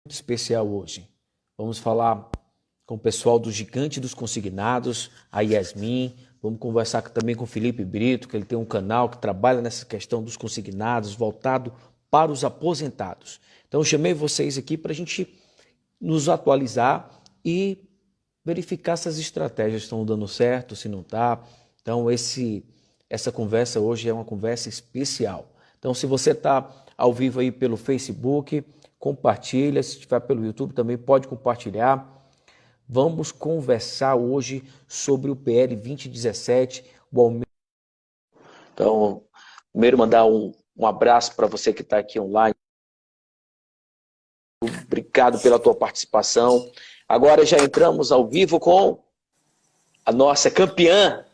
Especial hoje. Vamos falar com o pessoal do Gigante dos Consignados, a Yasmin. Vamos conversar também com o Felipe Brito, que ele tem um canal que trabalha nessa questão dos consignados, voltado para os aposentados. Então, eu chamei vocês aqui para a gente nos atualizar e verificar se as estratégias estão dando certo, se não está. Então, essa conversa hoje é uma conversa especial. Então, se você está ao vivo aí pelo Facebook, compartilha. Se estiver pelo YouTube também pode compartilhar. Vamos conversar hoje sobre o PL 2017, o aumento. Então, primeiro mandar um abraço para você que está aqui online. Obrigado pela tua participação. Agora já entramos ao vivo com a nossa campeã,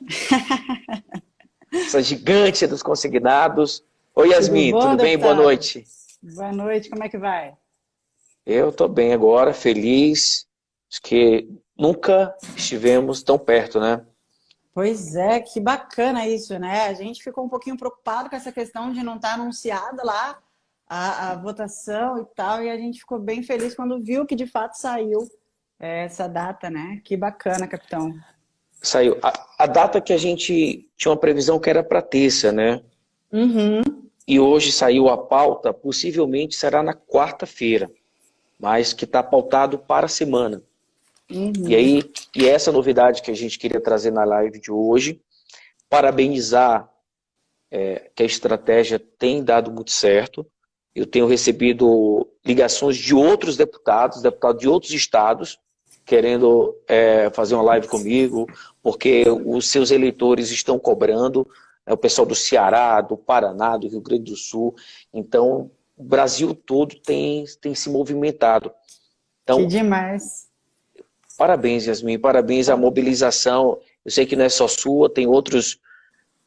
essa gigante dos consignados. Oi, Yasmin, tudo bem? Boa noite. Boa noite, como é que vai? Eu estou bem agora, feliz. Acho que nunca estivemos tão perto, né? Pois é, que bacana isso, né? A gente ficou um pouquinho preocupado com essa questão de não estar anunciada lá a votação e tal, e a gente ficou bem feliz quando viu que de fato saiu essa data, né? Que bacana, capitão. Saiu. A data que a gente tinha uma previsão que era para terça, né? Uhum. E hoje saiu a pauta, possivelmente será na quarta-feira, mas que está pautado para a semana. Uhum. E essa novidade que a gente queria trazer na live de hoje, parabenizar que a estratégia tem dado muito certo. Eu tenho recebido ligações de outros deputados de outros estados, querendo fazer uma live comigo, porque os seus eleitores estão cobrando, o pessoal do Ceará, do Paraná, do Rio Grande do Sul. Então, o Brasil todo tem se movimentado. Então, que demais. Parabéns, Yasmin, parabéns à mobilização. Eu sei que não é só sua, tem outros.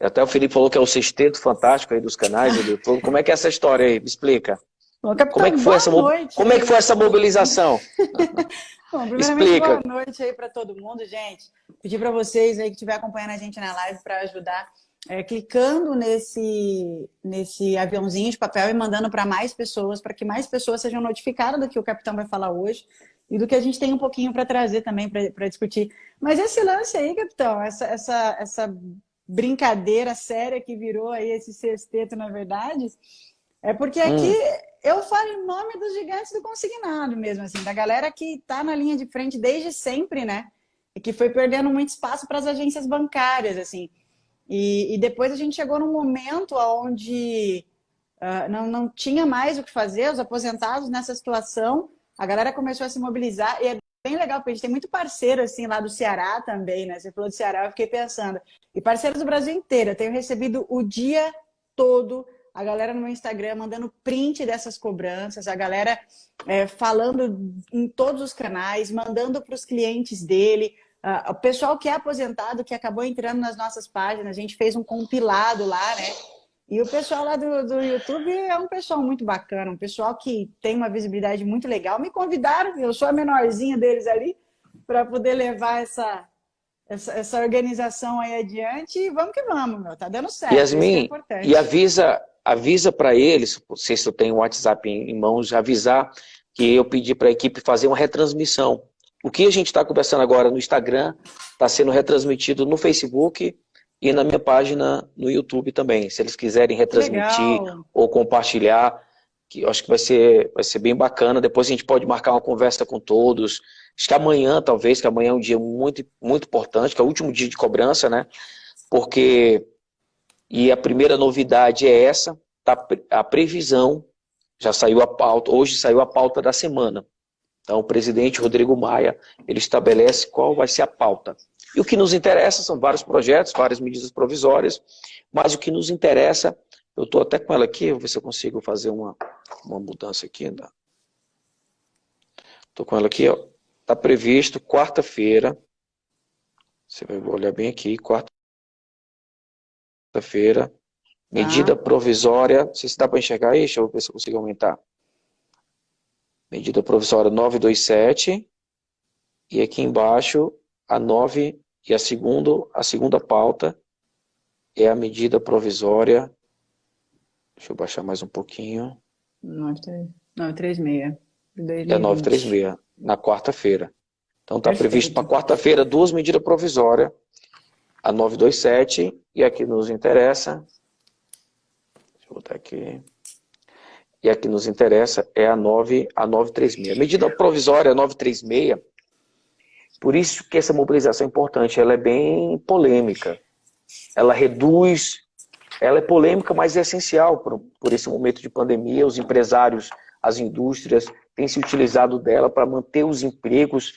Até o Felipe falou que é o sexteto fantástico aí dos canais do YouTube. Como é que é essa história aí? Me explica. Bom, capitão, Como é que foi essa mobilização? Bom, primeiramente, Explica. boa noite aí para todo mundo, gente. Pedir para vocês aí que estiver acompanhando a gente na live para ajudar, clicando nesse aviãozinho de papel e mandando para mais pessoas, para que mais pessoas sejam notificadas do que o capitão vai falar hoje e do que a gente tem um pouquinho para trazer também para discutir. Mas esse lance aí, capitão, essa brincadeira séria que virou aí esse sexteto, na verdade, é porque aqui eu falo em nome dos gigantes do consignado mesmo, assim, da galera que está na linha de frente desde sempre, né? E que foi perdendo muito espaço para as agências bancárias, assim. E depois a gente chegou num momento onde não tinha mais o que fazer, os aposentados nessa situação, a galera começou a se mobilizar, e é bem legal, porque a gente tem muito parceiro, assim, lá do Ceará também, né? Você falou do Ceará, eu fiquei pensando. E parceiros do Brasil inteiro, eu tenho recebido o dia todo a galera no meu Instagram mandando print dessas cobranças, a galera falando em todos os canais, mandando para os clientes dele, o pessoal que é aposentado, que acabou entrando nas nossas páginas, a gente fez um compilado lá, né? E o pessoal lá do YouTube é um pessoal muito bacana, um pessoal que tem uma visibilidade muito legal. Me convidaram, eu sou a menorzinha deles ali, para poder levar essa organização aí adiante. E vamos que vamos, meu. Tá dando certo, Yasmin, isso que é importante. E avisa para eles, não sei se eu tenho o WhatsApp em mãos, avisar que eu pedi para a equipe fazer uma retransmissão. O que a gente está conversando agora no Instagram está sendo retransmitido no Facebook e na minha página no YouTube também. Se eles quiserem retransmitir ou compartilhar, que eu acho que vai ser bem bacana. Depois a gente pode marcar uma conversa com todos. Acho que amanhã, talvez, que amanhã é um dia muito, muito importante, que é o último dia de cobrança, né? Porque, e a primeira novidade é essa, a previsão, já saiu a pauta, hoje saiu a pauta da semana. Então, o presidente Rodrigo Maia, ele estabelece qual vai ser a pauta. E o que nos interessa são vários projetos, várias medidas provisórias, mas o que nos interessa, eu estou até com ela aqui, vou ver se eu consigo fazer uma mudança aqui. Estou com ela aqui, ó. Está previsto quarta-feira, você vai olhar bem aqui, quarta-feira, medida provisória, não sei se dá para enxergar aí, deixa eu ver se eu consigo aumentar. Medida provisória 927, e aqui embaixo, a 9, e a segunda pauta é a medida provisória, deixa eu baixar mais um pouquinho. 936. É a 2020. 936, na quarta-feira. Então está previsto para Perfeito. quarta-feira duas medidas provisórias, a 927 e a que nos interessa, deixa eu botar aqui, e a que nos interessa é a 936. A medida provisória 936, por isso que essa mobilização é importante, ela é bem polêmica. Ela reduz, ela é polêmica, mas é essencial por esse momento de pandemia. Os empresários, as indústrias têm se utilizado dela para manter os empregos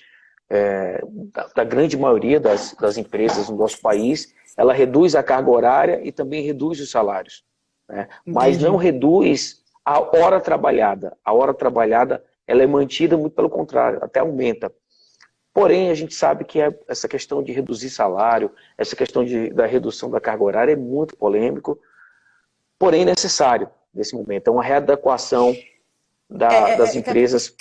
da grande maioria das empresas no nosso país. Ela reduz a carga horária e também reduz os salários, né? Mas não Entendi. reduz a hora trabalhada. A hora trabalhada ela é mantida, muito pelo contrário, até aumenta. Porém, a gente sabe que essa questão de reduzir salário, essa questão da redução da carga horária é muito polêmico, porém necessário nesse momento. É uma readequação das empresas.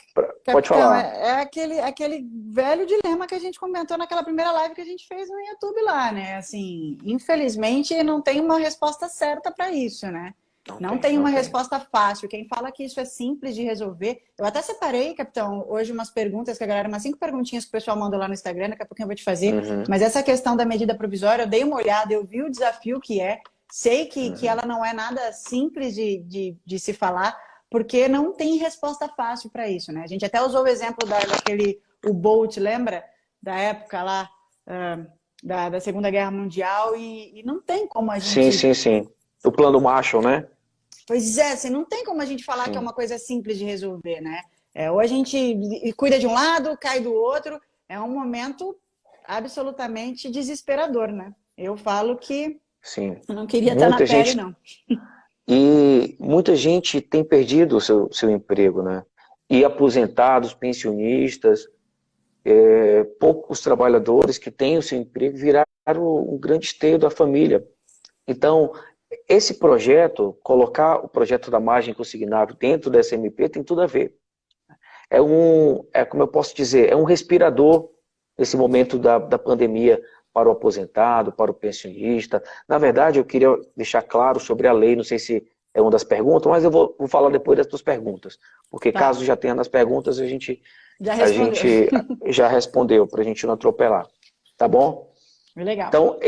Pode Capitão, falar. aquele velho dilema que a gente comentou naquela primeira live que a gente fez no YouTube lá, né? Assim, infelizmente não tem uma resposta certa para isso, né? Não tem uma resposta fácil. Quem fala que isso é simples de resolver. Eu até separei, capitão, hoje umas perguntas que a galera, umas 5 perguntinhas que o pessoal mandou lá no Instagram, daqui a pouquinho eu vou te fazer. Uhum. Mas essa questão da medida provisória, eu dei uma olhada, eu vi o desafio que é. Sei que ela não é nada simples de se falar, porque não tem resposta fácil para isso, né? A gente até usou o exemplo o Bolt, lembra? Da época lá, da Segunda Guerra Mundial, e não tem como a gente... Sim. O plano Marshall, né? Pois é, assim, não tem como a gente falar Sim. que é uma coisa simples de resolver, né? Ou a gente cuida de um lado, cai do outro. É um momento absolutamente desesperador, né? Eu falo que Sim. eu não queria estar na pele, não. E muita gente tem perdido o seu emprego, né? E aposentados, pensionistas, poucos trabalhadores que têm o seu emprego viraram um grande esteio da família. Então, esse projeto, colocar o projeto da margem consignável dentro dessa MP tem tudo a ver. Como eu posso dizer, é um respirador nesse momento da pandemia para o aposentado, para o pensionista. Na verdade, eu queria deixar claro sobre a lei, não sei se é uma das perguntas, mas eu vou falar depois das tuas perguntas. Porque Tá. caso já tenha nas perguntas, a gente Já já respondeu, para a gente não atropelar. Tá bom? Legal. Então,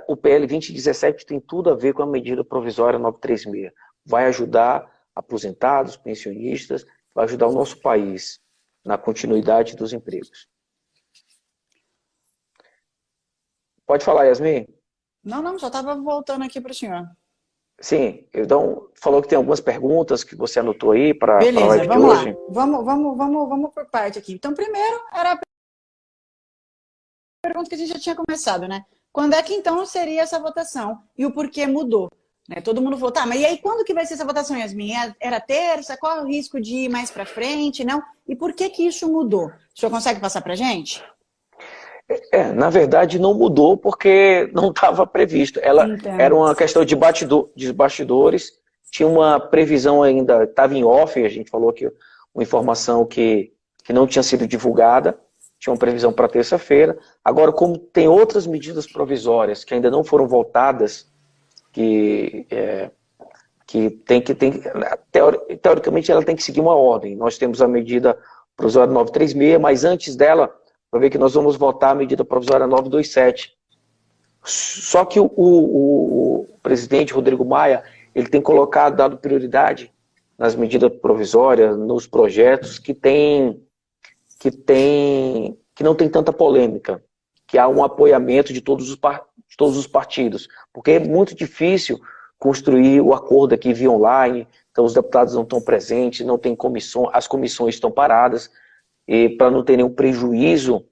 o PL 2017 tem tudo a ver com a medida provisória 936. Vai ajudar aposentados, pensionistas, vai ajudar o nosso país na continuidade dos empregos. Pode falar, Yasmin? Não, só estava voltando aqui para o senhor. Sim, então falou que tem algumas perguntas que você anotou aí para a live de vamos hoje. Lá. Vamos por parte aqui. Então, primeiro, era a pergunta que a gente já tinha começado, né? Quando é que então seria essa votação? E o porquê mudou? Né? Todo mundo falou, tá, mas e aí quando que vai ser essa votação, Yasmin? Era terça? Qual é o risco de ir mais para frente? Não? E por que isso mudou? O senhor consegue passar para a gente? Na verdade não mudou porque não estava previsto. Era uma questão de bastidores, tinha uma previsão ainda, estava em off, a gente falou aqui uma informação que não tinha sido divulgada, tinha uma previsão para terça-feira. Agora, como tem outras medidas provisórias que ainda não foram votadas, teoricamente ela tem que seguir uma ordem. Nós temos a medida provisória 936, mas antes dela, para ver que nós vamos votar a medida provisória 927. Só que o presidente Rodrigo Maia, ele tem dado prioridade nas medidas provisórias, nos projetos que não tem tanta polêmica, que há um apoiamento de todos os partidos, porque é muito difícil construir o acordo aqui via online, então os deputados não estão presentes, não tem comissão, as comissões estão paradas, e para não ter nenhum prejuízo,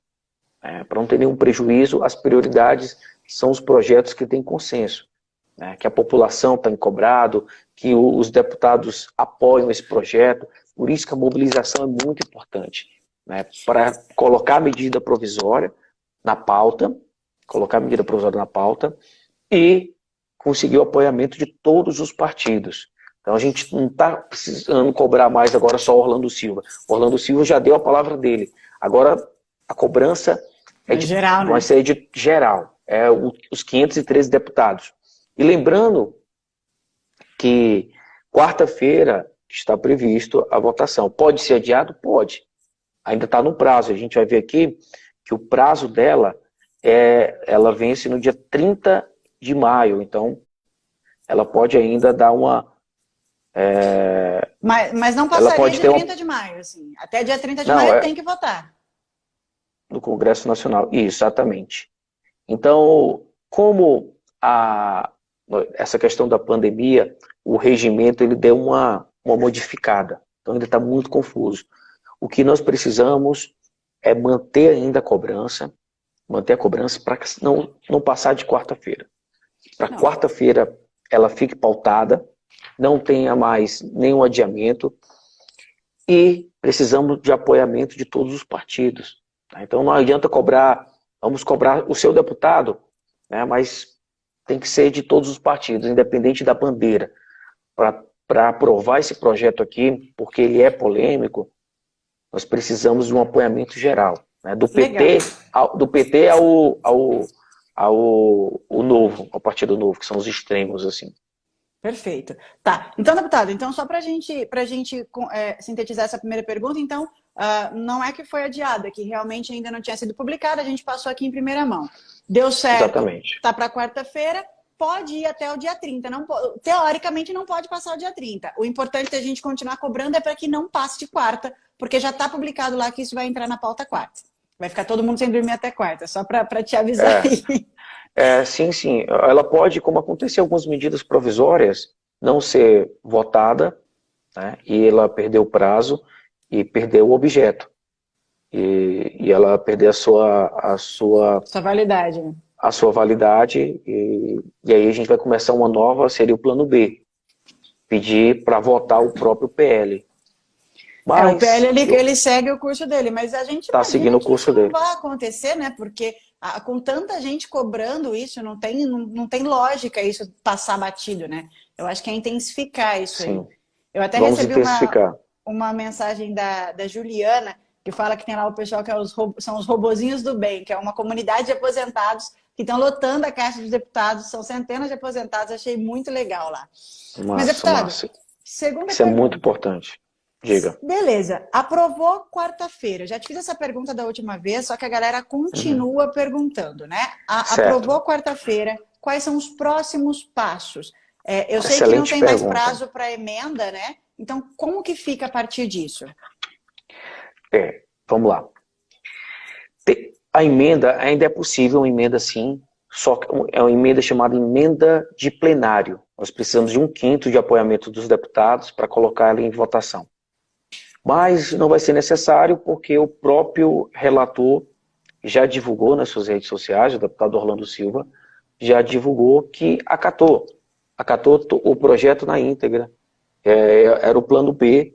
as prioridades são os projetos que têm consenso, né, que a população está encobrado, que os deputados apoiam esse projeto, por isso que a mobilização é muito importante, né, para colocar a medida provisória na pauta, e conseguir o apoiamento de todos os partidos. Então a gente não está precisando cobrar mais agora só o Orlando Silva. O Orlando Silva já deu a palavra dele. Agora a cobrança geral, vai ser de geral. Os 513 deputados. E lembrando que quarta-feira que está previsto a votação. Pode ser adiado? Pode. Ainda está no prazo. A gente vai ver aqui que o prazo dela, ela vence no dia 30 de maio. Então, ela pode ainda dar uma... Mas não ela passaria pode de ter 30 de maio, assim. Até dia 30 de Não, maio tem que votar. No Congresso Nacional. Isso, exatamente. Então, como essa questão da pandemia, o regimento ele deu uma modificada. Então, ainda está muito confuso. O que nós precisamos é manter ainda a cobrança, para não passar de quarta-feira. Para quarta-feira ela fique pautada, não tenha mais nenhum adiamento e precisamos de apoiamento de todos os partidos. Tá? Então não adianta vamos cobrar o seu deputado, né, mas tem que ser de todos os partidos, independente da bandeira, para aprovar esse projeto aqui, porque ele é polêmico. Nós precisamos de um apoiamento geral, né? Do PT ao Novo, ao Partido Novo, que são os extremos, assim. Perfeito. Tá. Então, deputado, só para a gente sintetizar essa primeira pergunta, então, não é que foi adiada, que realmente ainda não tinha sido publicada, a gente passou aqui em primeira mão. Deu certo. Exatamente. Está para quarta-feira, pode ir até o dia 30. Teoricamente, não pode passar o dia 30. O importante da gente continuar cobrando é para que não passe de quarta, porque já está publicado lá que isso vai entrar na pauta quarta. Vai ficar todo mundo sem dormir até quarta, só para te avisar aí. Sim. Ela pode, como aconteceu algumas medidas provisórias, não ser votada, né, e ela perdeu o prazo e perdeu o objeto. E ela perder a sua validade. A sua validade, e aí a gente vai começar uma nova, seria o plano B. Pedir para votar o próprio PL. Mas, o PL ele segue o curso dele, mas a gente está seguindo o curso dele. Não vai acontecer, né? Porque com tanta gente cobrando isso, não tem lógica isso passar batido, né? Eu acho que é intensificar isso. Sim. Aí. Eu até recebi uma mensagem da Juliana, que fala que tem lá o pessoal que são os robozinhos do bem, que é uma comunidade de aposentados que estão lotando a Caixa dos Deputados, são centenas de aposentados, achei muito legal lá. Mas, deputado, segunda Isso pergunta. É muito importante. Diga. Beleza, aprovou quarta-feira. Já te fiz essa pergunta da última vez, só que a galera continua perguntando, né? Aprovou quarta-feira, quais são os próximos passos? Eu sei que não tem mais prazo para emenda, né? Então, como que fica a partir disso? Vamos lá. A emenda, ainda é possível uma emenda sim, só que é uma emenda chamada emenda de plenário. Nós precisamos de 1/5 de apoiamento dos deputados para colocar ela em votação. Mas não vai ser necessário porque o próprio relator já divulgou nas suas redes sociais, o deputado Orlando Silva, já divulgou que acatou o projeto na íntegra. Era o plano B,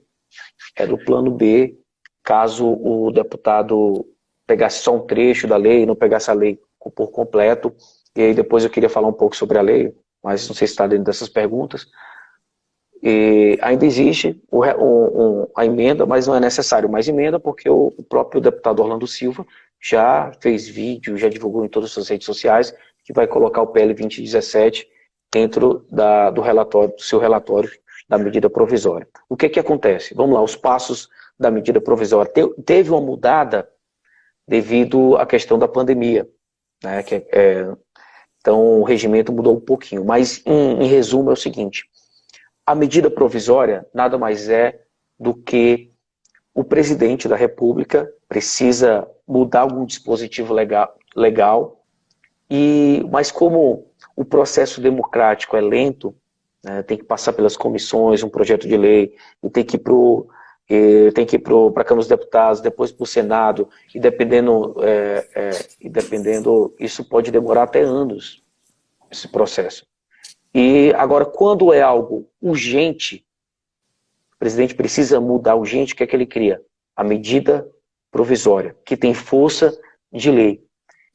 caso o deputado pegasse só um trecho da lei, não pegasse a lei por completo. E aí depois eu queria falar um pouco sobre a lei, mas não sei se está dentro dessas perguntas. E ainda existe a emenda, mas não é necessário mais emenda, porque o próprio deputado Orlando Silva já fez vídeo, já divulgou em todas as suas redes sociais, que vai colocar o PL 2017 dentro do seu relatório da medida provisória. O que acontece? Vamos lá, os passos da medida provisória. Teve uma mudada devido à questão da pandemia, né? Então o regimento mudou um pouquinho, mas em resumo é o seguinte: a medida provisória nada mais é do que o presidente da República precisa mudar algum dispositivo legal, mas como o processo democrático é lento, né, tem que passar pelas comissões, um projeto de lei, e tem que ir para a Câmara dos Deputados, depois para o Senado, e dependendo, isso pode demorar até anos, esse processo. E agora, quando é algo urgente, o presidente precisa mudar urgente, o que é que ele cria? A medida provisória, que tem força de lei.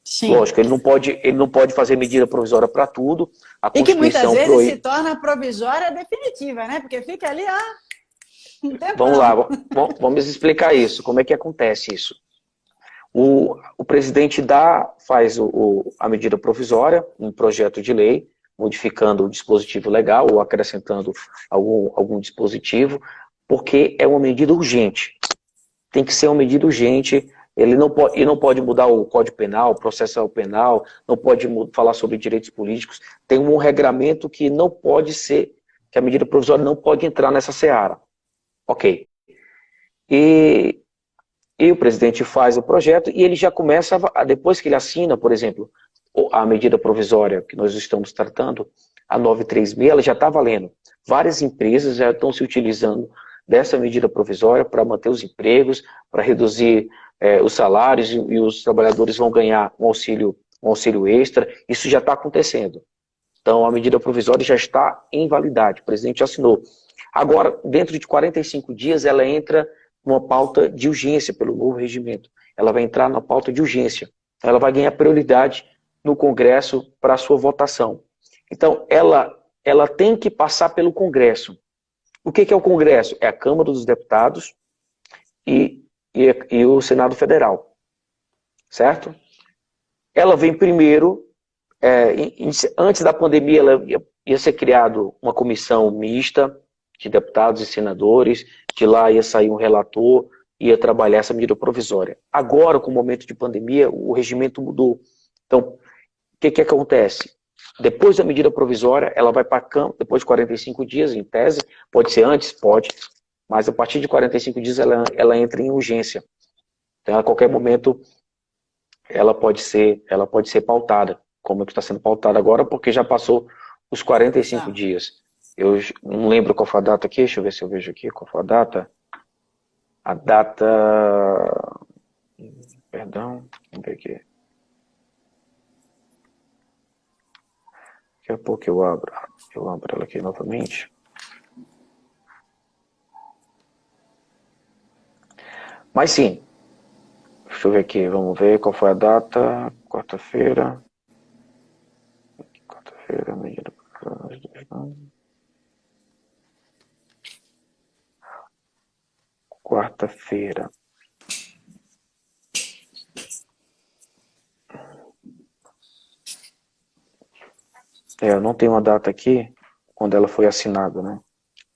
Sim. Lógico, ele não pode fazer medida provisória para tudo. E que muitas vezes se torna provisória definitiva, né? Porque fica ali, Vamos lá, vamos explicar isso. Como é que acontece isso? O presidente faz a medida provisória, um projeto de lei, modificando o dispositivo legal ou acrescentando algum dispositivo. porque é uma medida urgente. Tem que ser uma medida urgente. Ele não pode mudar o Código Penal, o processo penal, não pode falar sobre direitos políticos. Tem um regramento que não pode ser, que a medida provisória não pode entrar nessa seara. Ok. E o presidente faz o projeto e ele já começa, depois que ele assina, por exemplo, a medida provisória que nós estamos tratando, a 936, ela já está valendo. Várias empresas já estão se utilizando dessa medida provisória para manter os empregos, para reduzir os salários e os trabalhadores vão ganhar um auxílio extra. Isso já está acontecendo. Então, a medida provisória já está em validade. O presidente assinou. Agora, dentro de 45 dias, ela entra numa pauta de urgência pelo novo regimento. Ela vai entrar na pauta de urgência. Ela vai ganhar prioridade no Congresso para a sua votação. Então, ela tem que passar pelo Congresso. O que é o Congresso? É a Câmara dos Deputados e o Senado Federal. Certo? Ela vem primeiro, antes da pandemia, ia ser criado uma comissão mista de deputados e senadores, de lá ia sair um relator, ia trabalhar essa medida provisória. Agora, com o momento de pandemia, o regimento mudou. Então, o que acontece? Depois da medida provisória, ela vai para a Câmara, depois de 45 dias, em tese, pode ser antes, pode, mas a partir de 45 dias ela entra em urgência. Então, a qualquer momento, ela pode ser pautada, como é que está sendo pautada agora, porque já passou os 45 dias. Eu não lembro qual foi a data aqui, deixa eu ver se eu vejo aqui qual foi a data. A data... Perdão, vamos ver aqui. Daqui a pouco eu abro ela aqui novamente. Mas sim, deixa eu ver aqui, vamos ver qual foi a data. Quarta-feira, medida... Quarta-feira. Eu não tenho uma data aqui, quando ela foi assinada, né?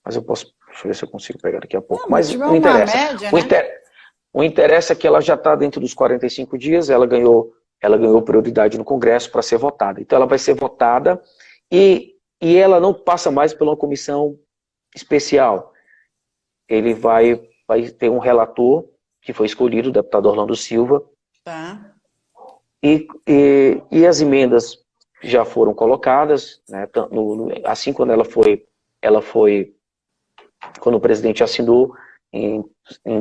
Mas eu posso, deixa eu ver se eu consigo pegar daqui a pouco. Não, mas não interessa. Média, o interessa é que ela já está dentro dos 45 dias, ela ganhou prioridade no Congresso para ser votada. Então ela vai ser votada e ela não passa mais por uma comissão especial. Ele vai ter um relator que foi escolhido, o deputado Orlando Silva. Tá. E as emendas já foram colocadas, né, assim quando quando o presidente assinou, em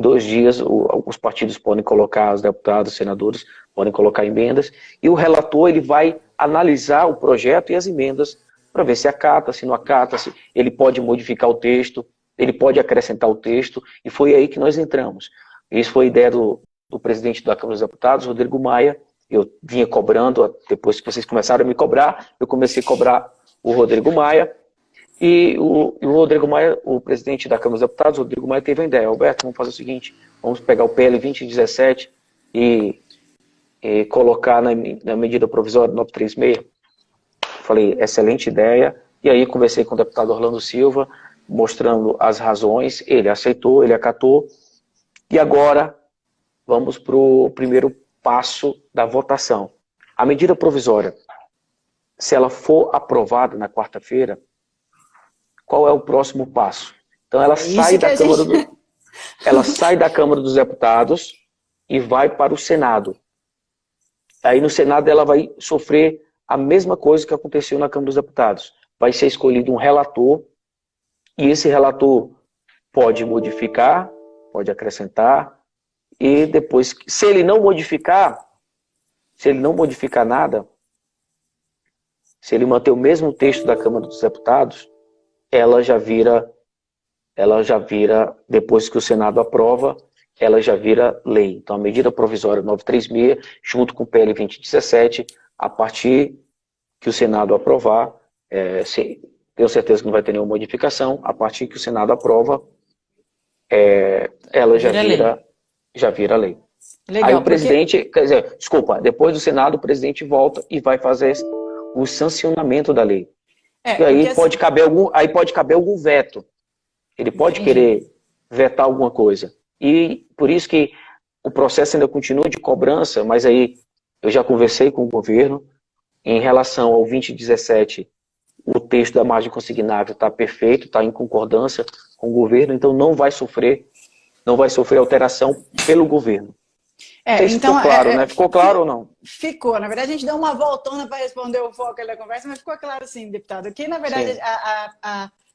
2 dias, os partidos podem colocar, os deputados, os senadores podem colocar emendas, e o relator ele vai analisar o projeto e as emendas para ver se acata, se não acata, se ele pode modificar o texto, ele pode acrescentar o texto, e foi aí que nós entramos. Isso foi a ideia do presidente da Câmara dos Deputados, Rodrigo Maia. Eu vinha cobrando, depois que vocês começaram a me cobrar, eu comecei a cobrar o Rodrigo Maia, e o Rodrigo Maia, o presidente da Câmara dos Deputados, o Rodrigo Maia teve a ideia: Alberto, vamos fazer o seguinte, vamos pegar o PL 2017 e colocar na medida provisória 936. Falei, excelente ideia, e aí conversei com o deputado Orlando Silva, mostrando as razões, ele aceitou, ele acatou, e agora vamos para o primeiro passo da votação. A medida provisória, se ela for aprovada na quarta-feira, qual é o próximo passo? Então ela sai da Câmara dos Deputados e vai para o Senado. Aí no Senado ela vai sofrer a mesma coisa que aconteceu na Câmara dos Deputados. Vai ser escolhido um relator, e esse relator pode modificar, pode acrescentar, e depois, se ele não modificar nada, se ele manter o mesmo texto da Câmara dos Deputados, ela já vira, depois que o Senado aprova, ela já vira lei. Então a medida provisória 936, junto com o PL 2017, a partir que o Senado aprovar, tenho certeza que não vai ter nenhuma modificação, a partir que o Senado aprova, ela já vira lei. Legal, aí o presidente, quer dizer, desculpa, depois do Senado o presidente volta e vai fazer o sancionamento da lei. E aí pode caber algum veto. Ele pode querer vetar alguma coisa. E por isso que o processo ainda continua de cobrança, mas aí eu já conversei com o governo em relação ao 2017, o texto da margem consignável está perfeito, está em concordância com o governo, então não vai sofrer alteração pelo governo. Não sei se Então, ficou claro, né? Ficou claro ou não? Ficou. Na verdade, a gente deu uma voltona para responder o foco da conversa, mas ficou claro sim, deputado. Que, na verdade,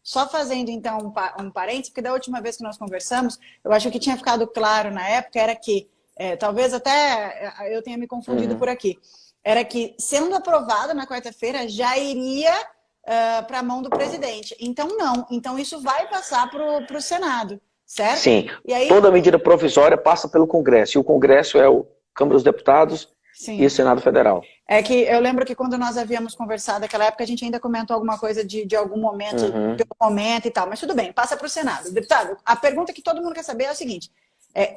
só fazendo, então, um parênteses, porque da última vez que nós conversamos, eu acho que tinha ficado claro na época, era que, talvez até eu tenha me confundido por aqui, era que, sendo aprovado na quarta-feira, já iria para a mão do presidente. Então, não. Então, isso vai passar para o Senado, certo? Sim. E aí, toda medida provisória passa pelo Congresso. E o Congresso é o Câmara dos Deputados sim. e o Senado Federal. É que eu lembro que quando nós havíamos conversado naquela época, a gente ainda comentou alguma coisa de algum momento, de um momento e tal. Mas tudo bem, passa para o Senado. Deputado, a pergunta que todo mundo quer saber é o seguinte.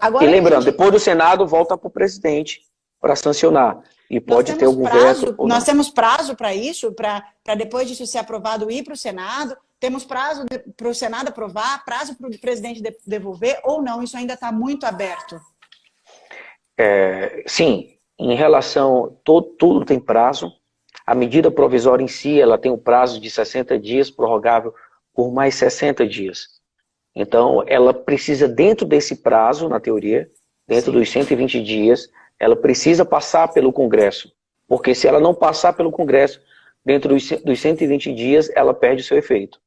Agora e lembrando, depois do Senado, volta para o presidente para sancionar. E pode ter algum veto ou não. Nós temos prazo para isso, para depois disso ser aprovado ir para o Senado? Temos prazo para o Senado aprovar, prazo para o presidente devolver ou não? Isso ainda está muito aberto. Sim, em relação, tudo tem prazo. A medida provisória em si, ela tem um prazo de 60 dias, prorrogável por mais 60 dias. Então, ela precisa, dentro desse prazo, na teoria, dentro dos 120 dias, ela precisa passar pelo Congresso. Porque se ela não passar pelo Congresso, dentro dos 120 dias, ela perde o seu efeito.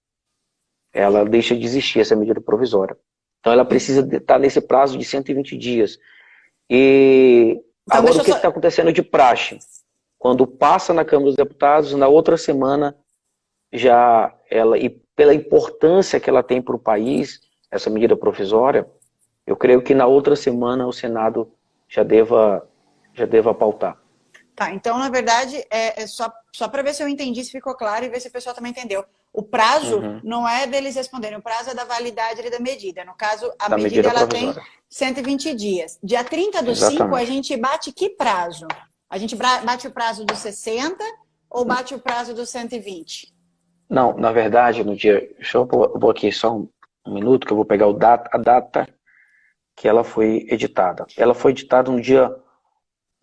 Ela deixa de existir essa medida provisória. Então, ela precisa estar nesse prazo de 120 dias. E então, agora, o que está acontecendo de praxe? Quando passa na Câmara dos Deputados, na outra semana, e pela importância que ela tem para o país, essa medida provisória, eu creio que na outra semana o Senado já deva pautar. Tá, então, na verdade, só para ver se eu entendi, se ficou claro e ver se o pessoal também entendeu. O prazo não é deles responderem, o prazo é da validade da medida. No caso, a medida ela tem 120 dias. Dia 30 do 5, a gente bate que prazo? A gente bate o prazo dos 60 ou bate o prazo dos 120? Não, na verdade, no dia... Deixa eu pôr aqui só um minuto, que eu vou pegar a data que ela foi editada. Ela foi editada no dia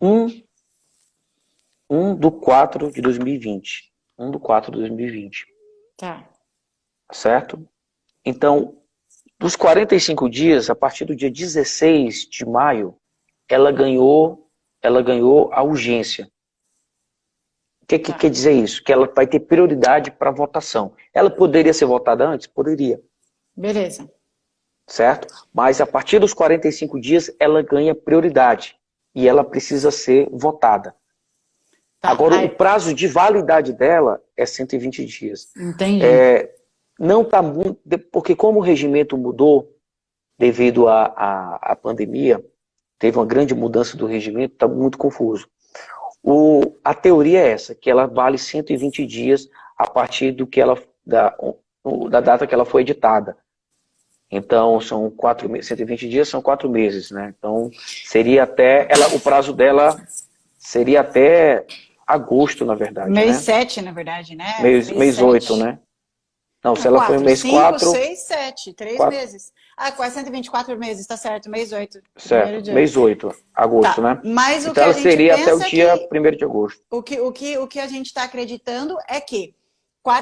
1/4 de 2020. 1/4 de 2020. Tá. Certo? Então, dos 45 dias, a partir do dia 16 de maio, ela ganhou a urgência. O que quer dizer isso? Que ela vai ter prioridade para votação. Ela poderia ser votada antes? Poderia. Beleza. Certo? Mas a partir dos 45 dias, ela ganha prioridade. E ela precisa ser votada. Tá. Agora, o prazo de validade dela é 120 dias. Entendi. Não está muito... Porque como o regimento mudou devido à pandemia, teve uma grande mudança do regimento, está muito confuso. A teoria é essa, que ela vale 120 dias a partir da data que ela foi editada. Então, são 120 dias são 4 meses, né? Então, seria até... o prazo dela seria até agosto, na verdade. Mês 7, na verdade, né? Mês 8, né? Não, se ela foi mês 4... 5, 6, 7, 3 meses. Quase 124 meses, tá certo, mês 8. Certo, mês 8, agosto, né? Mas então ela seria até o dia 1º de agosto. O que a gente está acreditando é que,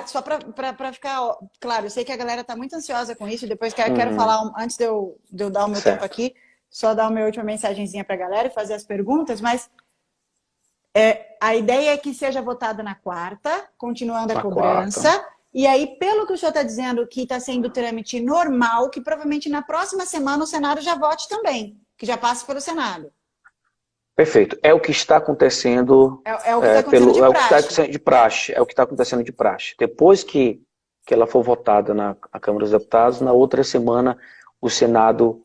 só para ficar claro, eu sei que a galera está muito ansiosa com isso, depois quero falar, antes de eu dar o meu tempo aqui, só dar uma última mensagenzinha para a galera e fazer as perguntas, mas a ideia é que seja votada na quarta, continuando a cobrança. E aí, pelo que o senhor está dizendo, que está sendo trâmite normal, que provavelmente na próxima semana o Senado já vote também, que já passe pelo Senado. Perfeito. É o que está acontecendo. É o que está acontecendo de praxe. É o que está acontecendo de praxe. Depois que ela for votada na Câmara dos Deputados, na outra semana o Senado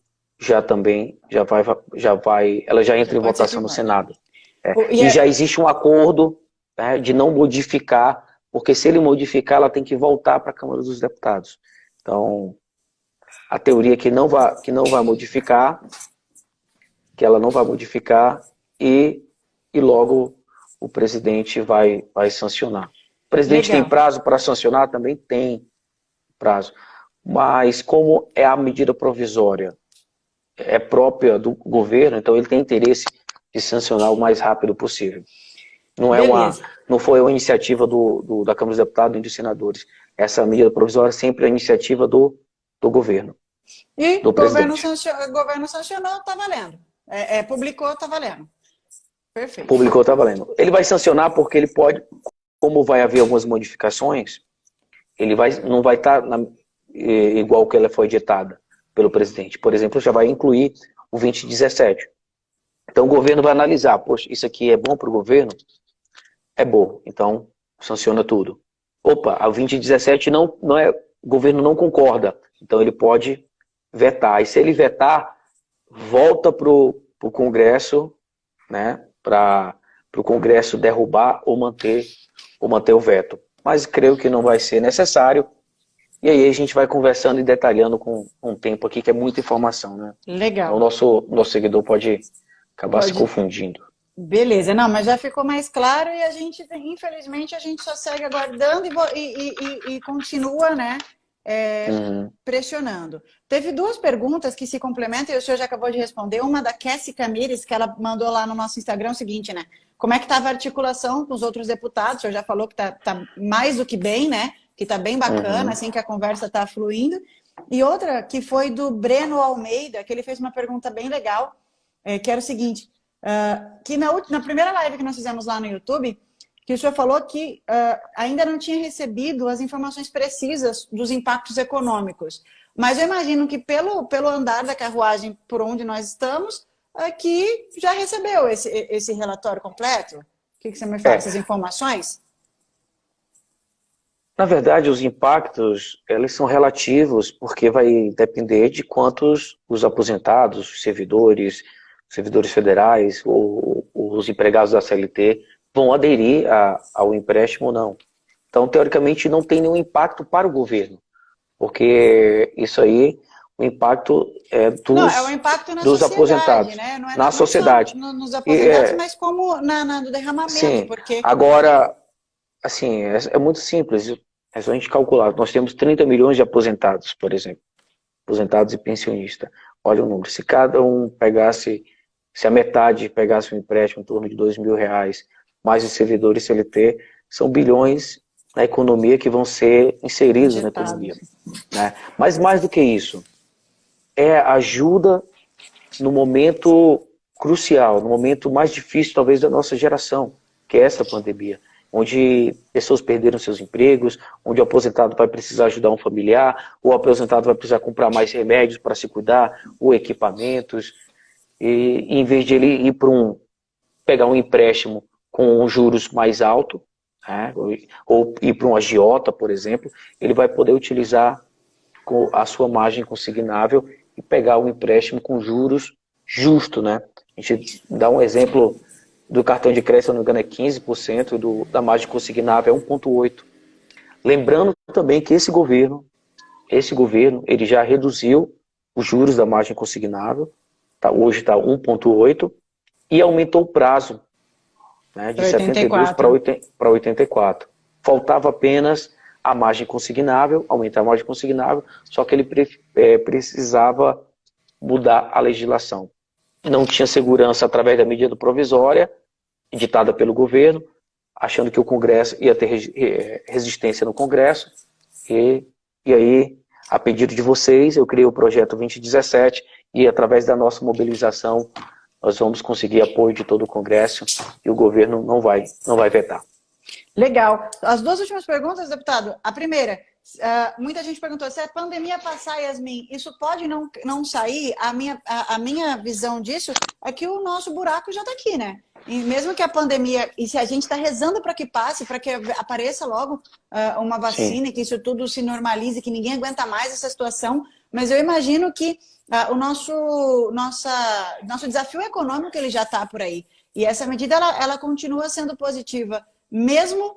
ela já entra em votação no Senado. E já existe um acordo, né, de não modificar. Porque se ele modificar, ela tem que voltar para a Câmara dos Deputados. Então, a teoria é que não vai modificar, que ela não vai modificar e logo o presidente vai sancionar. O presidente tem prazo para sancionar? Também tem prazo. mas como é a medida provisória, é própria do governo, então ele tem interesse de sancionar o mais rápido possível. Beleza. Não foi uma iniciativa da Câmara dos Deputados e dos senadores. Essa medida provisória sempre é a iniciativa do governo, E do o governo presidente. governo sancionou, tá valendo. Publicou, tá valendo. Perfeito. Publicou, está valendo. Ele vai sancionar porque ele pode, como vai haver algumas modificações, não vai estar igual que ela foi editada pelo presidente. Por exemplo, já vai incluir o 2017. Então o governo vai analisar, poxa, isso aqui é bom para o governo? É bom, então sanciona tudo. Opa, a 2017 não é, o governo não concorda, então ele pode vetar. E se ele vetar, volta para o Congresso, né, para o Congresso derrubar ou manter o veto. Mas creio que não vai ser necessário. E aí a gente vai conversando e detalhando com um tempo aqui, que é muita informação, né? Legal. O nosso seguidor pode acabar se confundindo. Beleza, não, mas já ficou mais claro e a gente, infelizmente, a gente só segue aguardando e continua, né, pressionando. Teve duas perguntas que se complementam e o senhor já acabou de responder. Uma da Cassie Camires, que ela mandou lá no nosso Instagram o seguinte, né? Como é que estava a articulação com os outros deputados? O senhor já falou que tá mais do que bem, né? Que tá bem bacana, assim que a conversa tá fluindo. E outra que foi do Breno Almeida, que ele fez uma pergunta bem legal, que era o seguinte... que na primeira live que nós fizemos lá no YouTube, que o senhor falou que ainda não tinha recebido as informações precisas dos impactos econômicos. Mas eu imagino que pelo andar da carruagem por onde nós estamos, que já recebeu esse relatório completo? O que você me fala? Essas informações? Na verdade, os impactos, eles são relativos, porque vai depender de quantos os aposentados, os servidores federais ou os empregados da CLT vão aderir ao empréstimo ou não. Então, teoricamente, não tem nenhum impacto para o governo, porque isso aí, o impacto é o impacto dos aposentados, né? Não é na sociedade. Nos aposentados, mas como no derramamento. Sim, porque... agora, assim, é muito simples, é só a gente calcular. Nós temos 30 milhões de aposentados, por exemplo, aposentados e pensionistas. Olha o número, se cada um pegasse... Se a metade pegasse um empréstimo em torno de R$ 2.000, mais os servidores CLT, são bilhões na economia que vão ser inseridos na economia. Né? Mas mais do que isso, é ajuda no momento crucial, no momento mais difícil talvez da nossa geração, que é essa pandemia, onde pessoas perderam seus empregos, onde o aposentado vai precisar ajudar um familiar, ou o aposentado vai precisar comprar mais remédios para se cuidar, ou equipamentos. E em vez de ele ir pegar um empréstimo com um juros mais alto, né, ou ir para um agiota, por exemplo, ele vai poder utilizar a sua margem consignável e pegar um empréstimo com juros justo, né? A gente dá um exemplo do cartão de crédito, se não me engano, é 15%, da margem consignável é 1,8%. Lembrando também que esse governo, ele já reduziu os juros da margem consignável, hoje está 1,8 e aumentou o prazo, né, de 72 para 84. Faltava apenas a margem consignável, aumentar a margem consignável, só que ele precisava mudar a legislação. Não tinha segurança através da medida provisória, editada pelo governo, achando que o Congresso ia ter resistência no Congresso, e aí, a pedido de vocês, eu criei o projeto 2017, e através da nossa mobilização, nós vamos conseguir apoio de todo o Congresso e o governo não vai vetar. Legal. As duas últimas perguntas, deputado. A primeira, muita gente perguntou, se a pandemia passar, Yasmin, isso pode não sair? A minha visão disso é que o nosso buraco já está aqui, né? E mesmo que a pandemia, e se a gente está rezando para que passe, para que apareça logo uma vacina, que isso tudo se normalize, que ninguém aguenta mais essa situação, mas eu imagino que o nosso desafio econômico ele já está por aí. E essa medida ela continua sendo positiva, mesmo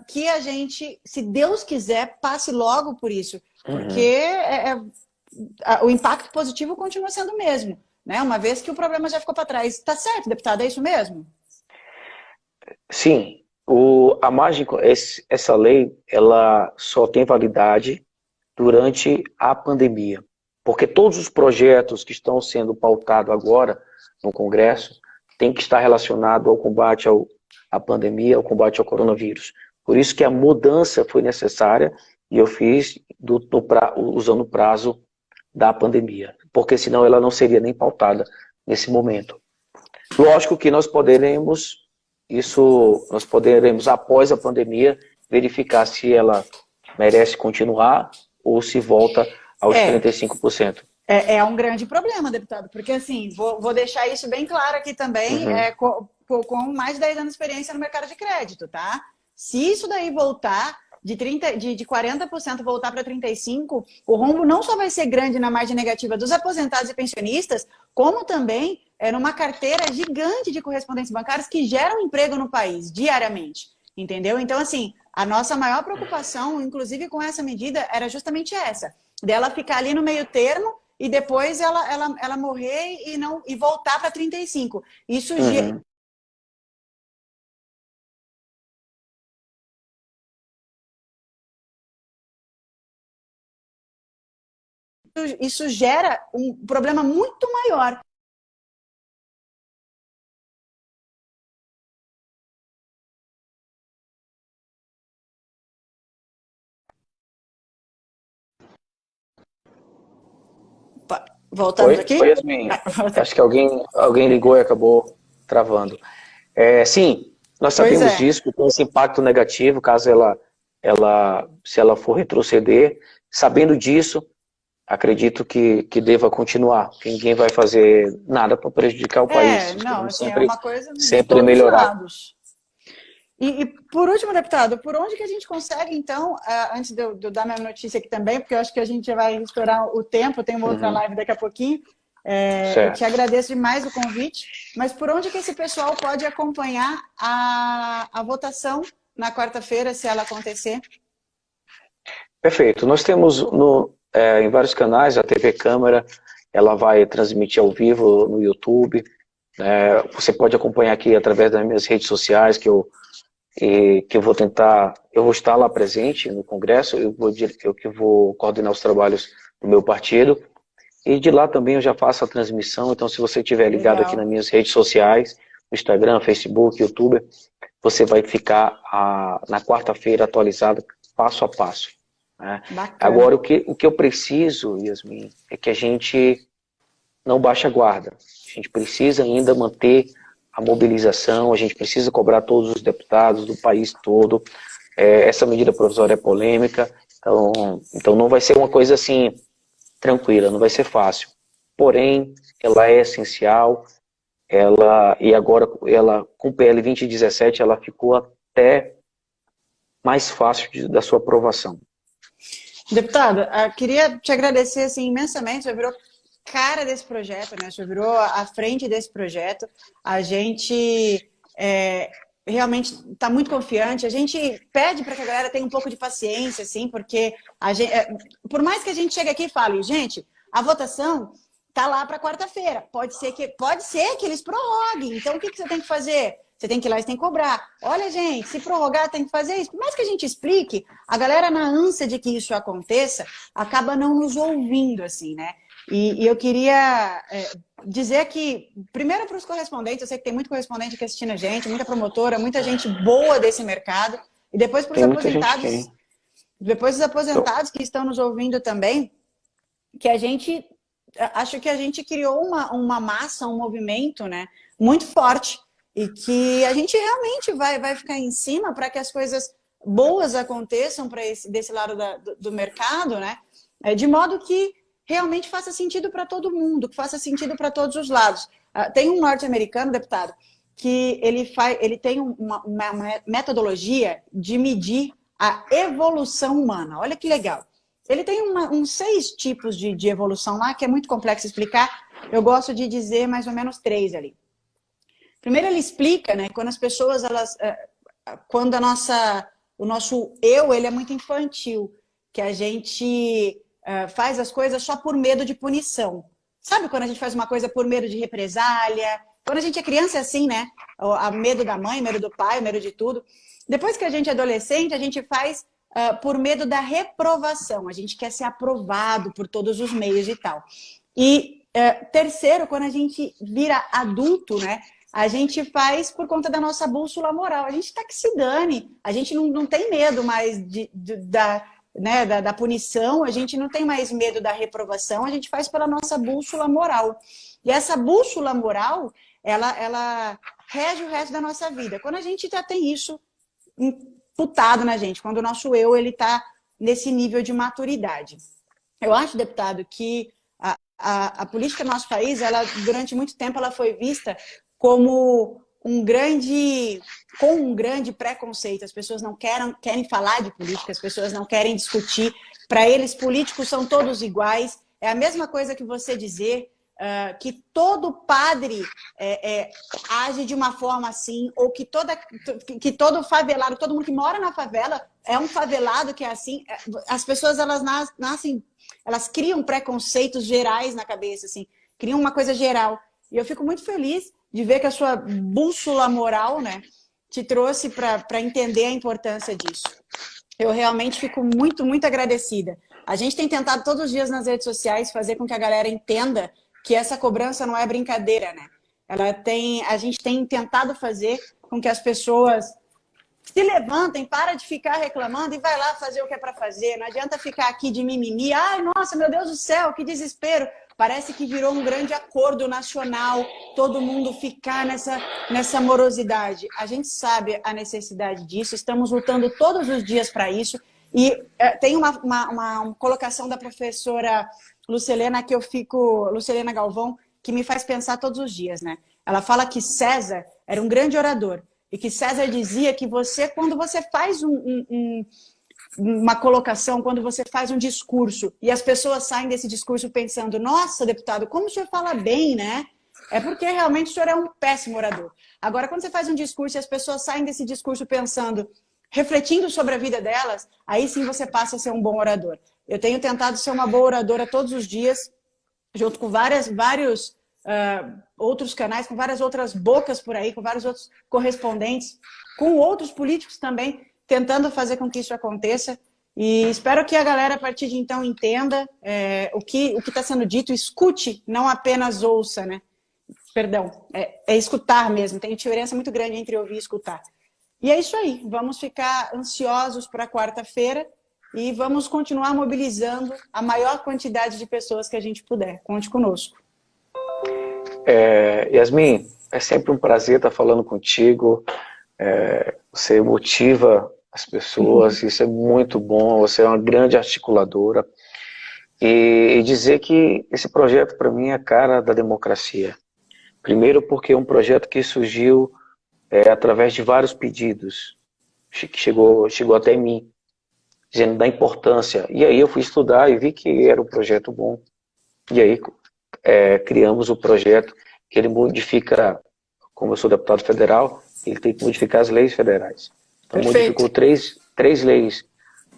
que a gente, se Deus quiser, passe logo por isso. Porque o impacto positivo continua sendo o mesmo, né? Uma vez que o problema já ficou para trás. Tá certo, deputado? É isso mesmo? Sim. Essa lei ela só tem validade durante a pandemia. Porque todos os projetos que estão sendo pautados agora no Congresso têm que estar relacionados ao combate à pandemia, ao combate ao coronavírus. Por isso que a mudança foi necessária e eu fiz usando o prazo da pandemia, porque senão ela não seria nem pautada nesse momento. Lógico que nós poderemos, após a pandemia, verificar se ela merece continuar ou se volta aos 35%. É um grande problema, deputado, porque assim, vou deixar isso bem claro aqui também, com mais de 10 anos de experiência no mercado de crédito, tá? Se isso daí voltar, de 40% voltar para 35%, o rombo não só vai ser grande na margem negativa dos aposentados e pensionistas, como também numa carteira gigante de correspondentes bancários que geram emprego no país diariamente, entendeu? Então, assim, a nossa maior preocupação, inclusive com essa medida, era justamente essa, dela ficar ali no meio termo e depois ela morrer e voltar para 35%. Isso isso gera um problema muito maior. Voltamos aqui? Oi, Yasmin. Acho que alguém ligou e acabou travando. Sim, nós sabemos disso, que tem esse impacto negativo, caso se ela for retroceder. Sabendo disso, acredito que deva continuar. Que ninguém vai fazer nada para prejudicar o país. Não, assim, é uma coisa de sempre melhorar. Lados. E por último, deputado, por onde que a gente consegue, então, antes de eu dar minha notícia aqui também, porque eu acho que a gente vai estourar o tempo, tem uma outra live daqui a pouquinho, eu te agradeço demais o convite, mas por onde que esse pessoal pode acompanhar a votação na quarta-feira, se ela acontecer? Perfeito. Nós temos em vários canais, a TV Câmara, ela vai transmitir ao vivo no YouTube. Você pode acompanhar aqui através das minhas redes sociais, que eu vou estar lá presente no Congresso, eu que vou coordenar os trabalhos do meu partido. E de lá também eu já faço a transmissão, então se você estiver ligado aqui nas minhas redes sociais, no Instagram, Facebook, YouTube, você vai ficar na quarta-feira atualizado passo a passo. Né? Agora, o que eu preciso, Yasmin, é que a gente não baixe a guarda. A gente precisa ainda manter a mobilização, a gente precisa cobrar todos os deputados do país todo. Essa medida provisória é polêmica, então não vai ser uma coisa assim tranquila, não vai ser fácil. Porém, ela é essencial, e agora com o PL 2017 ela ficou até mais fácil da sua aprovação. Deputado, eu queria te agradecer assim, imensamente, você virou cara desse projeto, né? Você virou à frente desse projeto. A gente realmente está muito confiante. A gente pede para que a galera tenha um pouco de paciência, assim, porque por mais que a gente chegue aqui e fale, gente, a votação tá lá para quarta-feira. Pode ser que eles prorroguem. Então, o que você tem que fazer? Você tem que ir lá e você tem que cobrar. Olha, gente, se prorrogar, tem que fazer isso. Por mais que a gente explique, a galera, na ânsia de que isso aconteça, acaba não nos ouvindo, assim, né? E eu queria dizer que, primeiro para os correspondentes, eu sei que tem muito correspondente aqui assistindo a gente, muita promotora, muita gente boa desse mercado, e depois para os aposentados, que estão nos ouvindo também, que acho que a gente criou uma massa, um movimento, né, muito forte, e que a gente realmente vai ficar em cima para que as coisas boas aconteçam desse lado do mercado, né, de modo que realmente faça sentido para todo mundo, que faça sentido para todos os lados. Tem um norte-americano, deputado, que ele tem uma metodologia de medir a evolução humana. Olha que legal. Ele tem uns 6 tipos de evolução lá, que é muito complexo explicar. Eu gosto de dizer mais ou menos 3 ali. Primeiro, ele explica, né, quando as pessoas, quando o nosso eu, ele é muito infantil, que a gente faz as coisas só por medo de punição. Sabe quando a gente faz uma coisa por medo de represália? Quando a gente é criança é assim, né? O medo da mãe, medo do pai, medo de tudo. Depois que a gente é adolescente, a gente faz por medo da reprovação. A gente quer ser aprovado por todos os meios e tal. E terceiro, quando a gente vira adulto, né? A gente faz por conta da nossa bússola moral. A gente tá que se dane. A gente não tem medo mais da punição, a gente não tem mais medo da reprovação, a gente faz pela nossa bússola moral. E essa bússola moral, ela rege o resto da nossa vida. Quando a gente já tem isso imputado na gente, quando o nosso eu ele tá nesse nível de maturidade. Eu acho, deputado, que a política do nosso país, ela, durante muito tempo, ela foi vista como com um grande preconceito. As pessoas não querem falar de política, as pessoas não querem discutir. Para eles, políticos são todos iguais. É a mesma coisa que você dizer que todo padre age de uma forma assim, ou que todo favelado, todo mundo que mora na favela é um favelado que é assim. As pessoas, elas nascem, elas criam preconceitos gerais na cabeça, assim, criam uma coisa geral. E eu fico muito feliz de ver que a sua bússola moral, né, te trouxe para entender a importância disso. Eu realmente fico muito, muito agradecida. A gente tem tentado todos os dias nas redes sociais fazer com que a galera entenda que essa cobrança não é brincadeira, né? A gente tem tentado fazer com que as pessoas se levantem, para de ficar reclamando e vai lá fazer o que é para fazer. Não adianta ficar aqui de mimimi. Ai, nossa, meu Deus do céu, que desespero. Parece que virou um grande acordo nacional, todo mundo ficar nessa morosidade. A gente sabe a necessidade disso, estamos lutando todos os dias para isso. E tem uma colocação da professora Lucilena Lucilena Galvão, que me faz pensar todos os dias, né? Ela fala que César era um grande orador e que César dizia que quando você faz uma colocação, quando você faz um discurso e as pessoas saem desse discurso pensando, nossa, deputado, como o senhor fala bem, né? É porque realmente o senhor é um péssimo orador. Agora, quando você faz um discurso e as pessoas saem desse discurso pensando, refletindo sobre a vida delas, aí sim você passa a ser um bom orador. Eu tenho tentado ser uma boa oradora todos os dias, junto com vários outros canais, com várias outras bocas por aí, com vários outros correspondentes, com outros políticos também, tentando fazer com que isso aconteça. E espero que a galera, a partir de então, entenda o que está sendo dito, escute, não apenas ouça, né? Perdão, é escutar mesmo. Tem diferença muito grande entre ouvir e escutar. E é isso aí, vamos ficar ansiosos para quarta-feira e vamos continuar mobilizando a maior quantidade de pessoas que a gente puder. Conte conosco. Yasmin, é sempre um prazer estar falando contigo. Você motiva as pessoas, isso é muito bom, você é uma grande articuladora. E dizer que esse projeto, para mim, é a cara da democracia. Primeiro porque é um projeto que surgiu através de vários pedidos, que chegou até mim, dizendo da importância. E aí eu fui estudar e vi que era um projeto bom. E aí criamos o projeto que ele modifica, como eu sou deputado federal, ele tem que modificar as leis federais. Então modificou três leis,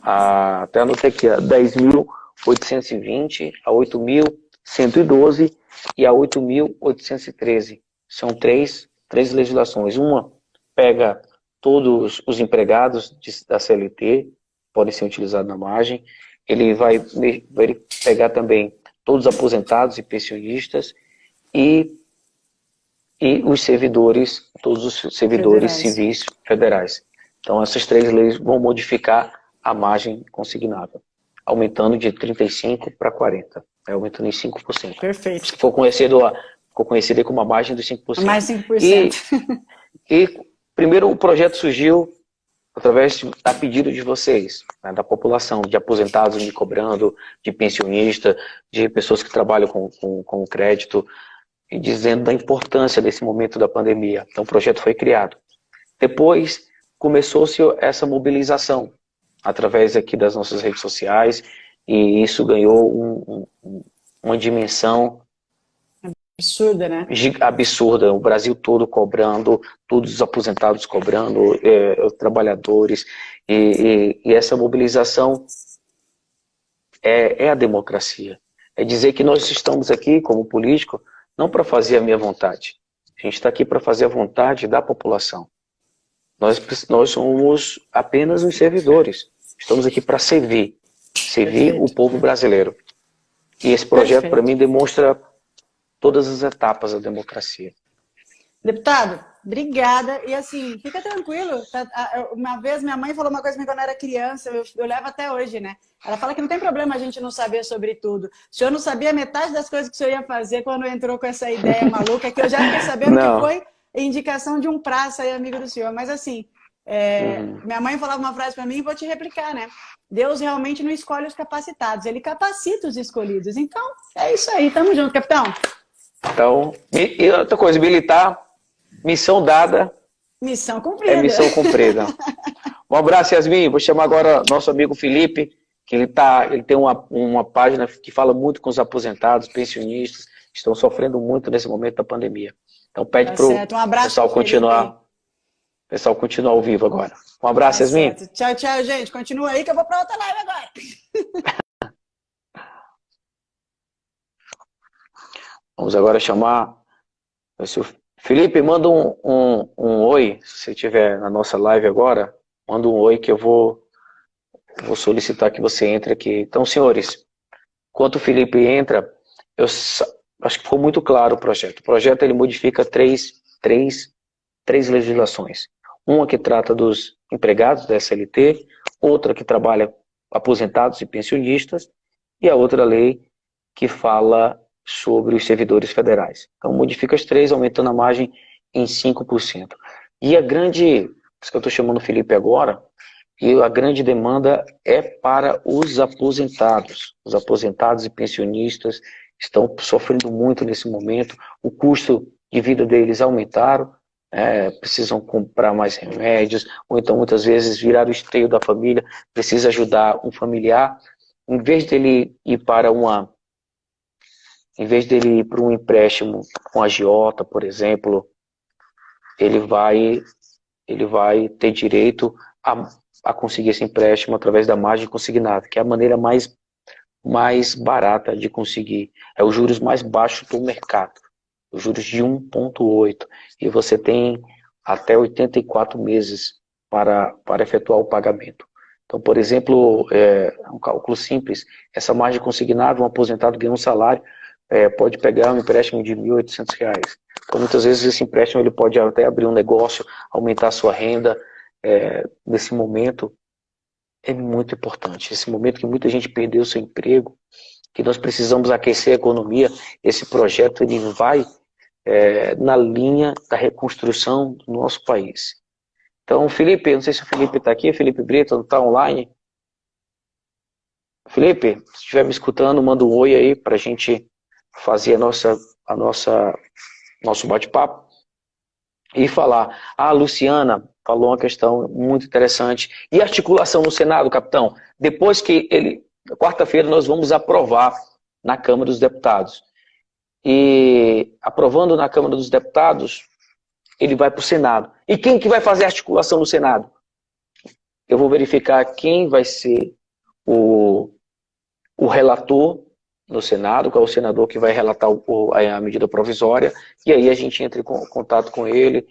até anotei aqui, a 10.820, a 8.112 e a 8.813. São três legislações. Uma pega todos os empregados da CLT, podem ser utilizados na margem. Ele vai pegar também todos os aposentados e pensionistas e os servidores, todos os servidores civis federais. Então essas três leis vão modificar a margem consignável, aumentando de 35% para 40%, aumentando em 5%. Perfeito. Ficou conhecida como a margem dos 5%. Mais 5%. E primeiro o projeto surgiu através a pedido de vocês, né, da população, de aposentados me cobrando, de pensionista, de pessoas que trabalham com crédito, e dizendo da importância desse momento da pandemia. Então o projeto foi criado. Depois começou-se essa mobilização através aqui das nossas redes sociais, e isso ganhou uma dimensão absurda, né? Absurda, o Brasil todo cobrando, todos os aposentados cobrando, os trabalhadores, e essa mobilização é a democracia. É dizer que nós estamos aqui, como político, não para fazer a minha vontade. A gente está aqui para fazer a vontade da população. Nós somos apenas os servidores. Estamos aqui para servir o povo brasileiro. E esse projeto, para mim, demonstra todas as etapas da democracia. Deputado, obrigada. E assim, fica tranquilo. Uma vez minha mãe falou uma coisa quando eu era criança, eu levo até hoje, né? Ela fala que não tem problema a gente não saber sobre tudo. O senhor não sabia metade das coisas que o senhor ia fazer quando entrou com essa ideia maluca, que eu já fiquei sabendo que foi indicação de um praça aí, amigo do senhor. Mas assim, minha mãe falava uma frase para mim e vou te replicar, né? Deus realmente não escolhe os capacitados, ele capacita os escolhidos. Então, é isso aí. Tamo junto, capitão. Então, e outra coisa, militar, missão dada. Missão cumprida. É missão cumprida. Um abraço, Yasmin. Vou chamar agora nosso amigo Felipe, que ele tem uma página que fala muito com os aposentados, pensionistas, que estão sofrendo muito nesse momento da pandemia. Então pede para o pessoal continuar ao vivo agora. Um abraço, Yasmin. Tchau, tchau, gente. Continua aí que eu vou para outra live agora. Vamos agora chamar... Felipe, manda um oi, se você estiver na nossa live agora, manda um oi que eu vou solicitar que você entre aqui. Então, senhores, enquanto o Felipe entra, eu acho que ficou muito claro o projeto. O projeto ele modifica três legislações. Uma que trata dos empregados da SLT, outra que trabalha aposentados e pensionistas, e a outra lei que fala sobre os servidores federais. Então, modifica as três, aumentando a margem em 5%. E a grande, por isso que eu estou chamando o Felipe agora, e a grande demanda é para os aposentados. Os aposentados e pensionistas estão sofrendo muito nesse momento. O custo de vida deles aumentaram, precisam comprar mais remédios, ou então muitas vezes virar o esteio da família, precisa ajudar um familiar. Em vez dele ir para um empréstimo com agiota, por exemplo, ele vai ter direito a conseguir esse empréstimo através da margem consignada, que é a maneira mais barata de conseguir. É os juros mais baixos do mercado, os juros de 1,8, e você tem até 84 meses para efetuar o pagamento. Então, por exemplo, um cálculo simples, essa margem consignada, um aposentado ganha um salário, pode pegar um empréstimo de R$ 1.800. Então, muitas vezes esse empréstimo ele pode até abrir um negócio, aumentar a sua renda. Nesse momento é muito importante. Esse momento que muita gente perdeu seu emprego, que nós precisamos aquecer a economia, esse projeto ele vai na linha da reconstrução do nosso país. Então, Felipe, não sei se o Felipe está aqui, Felipe Brito, está online. Felipe, se estiver me escutando, manda um oi aí para a gente fazer nosso bate-papo e falar. A Luciana falou uma questão muito interessante. E articulação no Senado, capitão? Depois que quarta-feira nós vamos aprovar na Câmara dos Deputados. E aprovando na Câmara dos Deputados, ele vai para o Senado. E quem que vai fazer a articulação no Senado? Eu vou verificar quem vai ser o relator no Senado, qual é o senador que vai relatar a medida provisória, e aí a gente entra em contato com ele,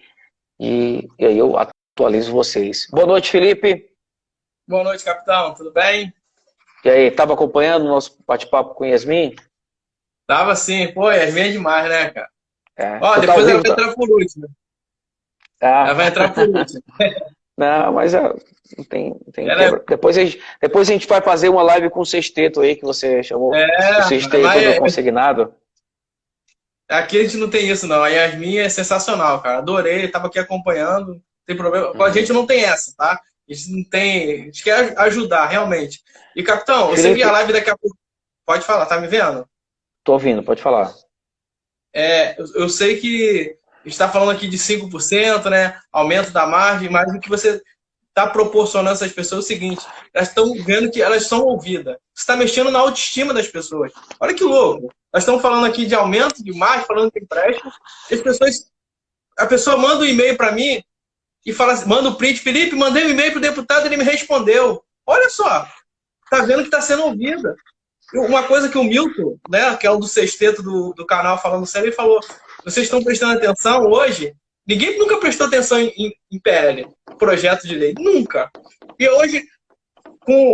e aí eu atualizo vocês. Boa noite, Felipe. Boa noite, capitão. Tudo bem? E aí, estava acompanhando o nosso bate-papo com Yasmin? Tava sim. Pô, Yasmin é demais, né, cara? Ó, depois ela vai entrar por último. Ela vai entrar por último. Não, mas não tem depois a gente vai fazer uma live com o sexteto aí, que você chamou. O sexteto do consignado. Aqui a gente não tem isso, não. A Yasmin é sensacional, cara. Adorei, tava aqui acompanhando. Não tem problema. Com a gente não tem essa, tá? A gente não tem. A gente quer ajudar, realmente. E, capitão, você vê a live daqui a pouco. Pode falar, tá me vendo? Tô ouvindo, pode falar. Eu sei que a gente está falando aqui de 5%, né? Aumento da margem, mas o que você está proporcionando a essas pessoas é o seguinte: elas estão vendo que elas são ouvidas. Você está mexendo na autoestima das pessoas. Olha que louco. Nós estamos falando aqui de aumento de margem, falando de empréstimo. A pessoa manda um e-mail para mim e fala assim, manda o print, Felipe, mandei um e-mail para o deputado, ele me respondeu. Olha só, está vendo que está sendo ouvida. Uma coisa que o Milton, né, que é o do sexteto do canal Falando Sério, ele falou: vocês estão prestando atenção hoje? Ninguém nunca prestou atenção em PL, projeto de lei. Nunca. E hoje,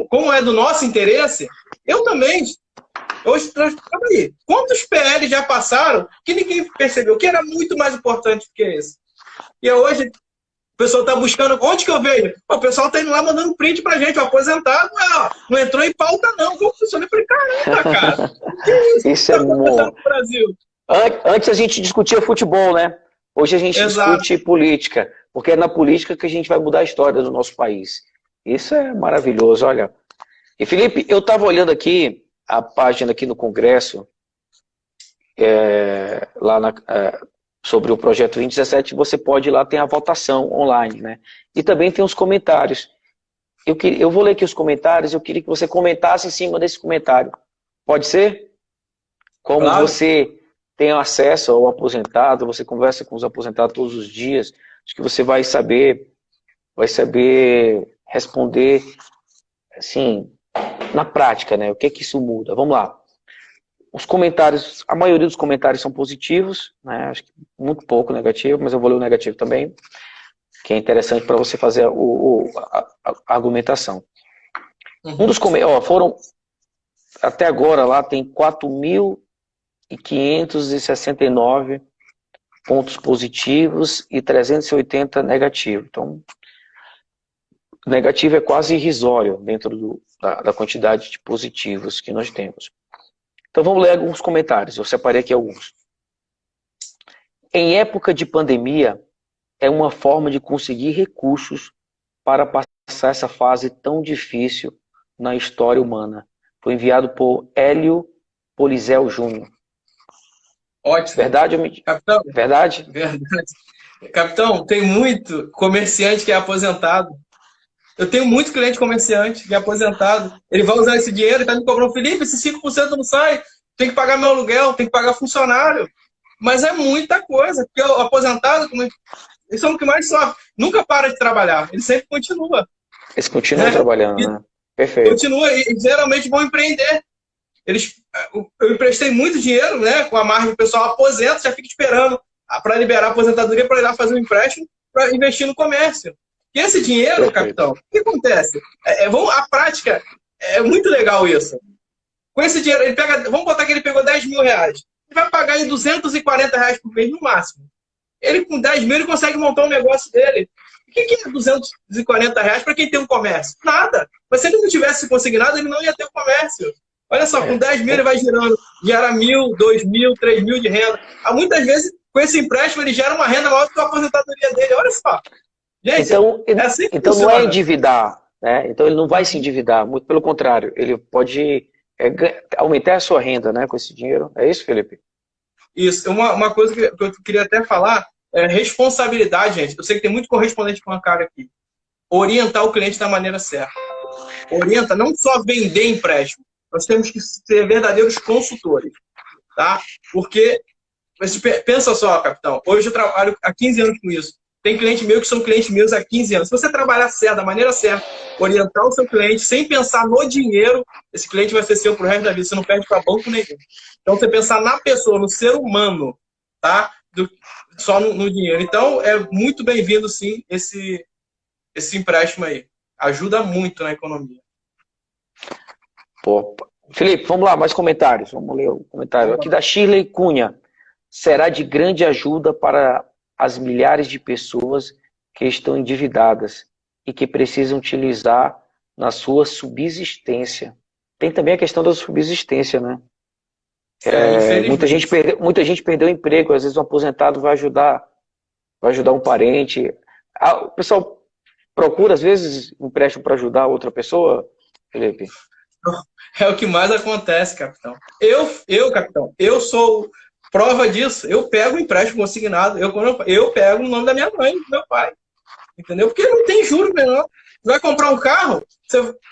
como é do nosso interesse, eu também. Hoje, aí, quantos PL já passaram que ninguém percebeu que era muito mais importante do que esse? E hoje, o pessoal está buscando. Onde que eu vejo? O pessoal está indo lá mandando print pra gente. O aposentado não entrou em pauta, não. Como funciona? Eu falei, caramba, cara. Que isso é bom. No Brasil? Antes a gente discutia futebol, né? Hoje a gente discute política. Porque é na política que a gente vai mudar a história do nosso país. Isso é maravilhoso, olha. E, Felipe, eu estava olhando aqui a página aqui no Congresso, sobre o projeto 2017, você pode ir lá, tem a votação online, né? E também tem os comentários. Eu vou ler aqui os comentários, eu queria que você comentasse em cima desse comentário. Pode ser? Como claro. Você tem acesso ao aposentado, você conversa com os aposentados todos os dias, acho que você vai saber responder, assim, na prática, né? O que é que isso muda? Vamos lá. Os comentários, a maioria dos comentários são positivos, né? Acho que muito pouco negativo, mas eu vou ler o negativo também, que é interessante para você fazer a argumentação. Um dos comentários, foram, até agora lá tem 4.569 pontos positivos e 380 negativos. Então, negativo é quase irrisório dentro da quantidade de positivos que nós temos. Então vamos ler alguns comentários, eu separei aqui alguns. Em época de pandemia, é uma forma de conseguir recursos para passar essa fase tão difícil na história humana. Foi enviado por Hélio Polizel Júnior. Ótimo. Verdade, Capitão? Verdade? Verdade. Capitão, tem muito comerciante que é aposentado. Eu tenho muito cliente comerciante que é aposentado. Ele vai usar esse dinheiro e está me cobrando, Felipe, esse 5% não sai. Tem que pagar meu aluguel, tem que pagar funcionário. Mas é muita coisa, porque o aposentado, eles são o que mais sofre. Nunca para de trabalhar, ele sempre continua. Eles continuam trabalhando, né? Perfeito. Continua e geralmente vão empreender. Eu emprestei muito dinheiro, né? Com a margem, o pessoal aposenta, já fica esperando para liberar a aposentadoria para ir lá fazer um empréstimo para investir no comércio. E esse dinheiro, perfeito, capitão, o que acontece? A prática, é muito legal isso. Com esse dinheiro, ele pega, vamos botar que ele pegou 10 mil reais. Ele vai pagar em 240 reais por mês no máximo. Ele com 10 mil ele consegue montar um negócio dele. O que é 240 reais para quem tem um comércio? Nada. Mas se ele não tivesse consignado, ele não ia ter o comércio. Olha só, com 10 mil ele vai girando, gera 1.000, 2.000, 3.000 de renda. Muitas vezes, com esse empréstimo, ele gera uma renda maior do que a aposentadoria dele. Olha só. Gente, então não é endividar, né? Então ele não vai se endividar, muito pelo contrário, ele pode aumentar a sua renda, né, com esse dinheiro. É isso, Felipe? Isso. Uma coisa que eu queria até falar é responsabilidade, gente. Eu sei que tem muito correspondente bancário aqui. Orientar o cliente da maneira certa. Orienta, não só vender empréstimo. Nós temos que ser verdadeiros consultores, tá? Porque, pensa só, capitão, hoje eu trabalho há 15 anos com isso. Tem cliente meu que são clientes meus há 15 anos. Se você trabalhar certo, da maneira certa, orientar o seu cliente sem pensar no dinheiro, esse cliente vai ser seu pro resto da vida. Você não perde para banco nenhum. Então, você pensar na pessoa, no ser humano, tá? Só no dinheiro. Então, é muito bem-vindo, sim, esse empréstimo aí. Ajuda muito na economia. Pô. Felipe, vamos lá, mais comentários. Vamos ler o comentário aqui da Shirley Cunha. Será de grande ajuda para as milhares de pessoas que estão endividadas e que precisam utilizar na sua subsistência. Tem também a questão da subsistência, né? Muita gente perdeu o emprego, às vezes um aposentado vai ajudar um parente. O pessoal procura, às vezes, um empréstimo para ajudar outra pessoa, Felipe? É o que mais acontece, capitão. Capitão, eu sou prova disso. Eu pego o empréstimo consignado, eu pego o nome da minha mãe, do meu pai. Entendeu? Porque não tem juro menor. Você vai comprar um carro,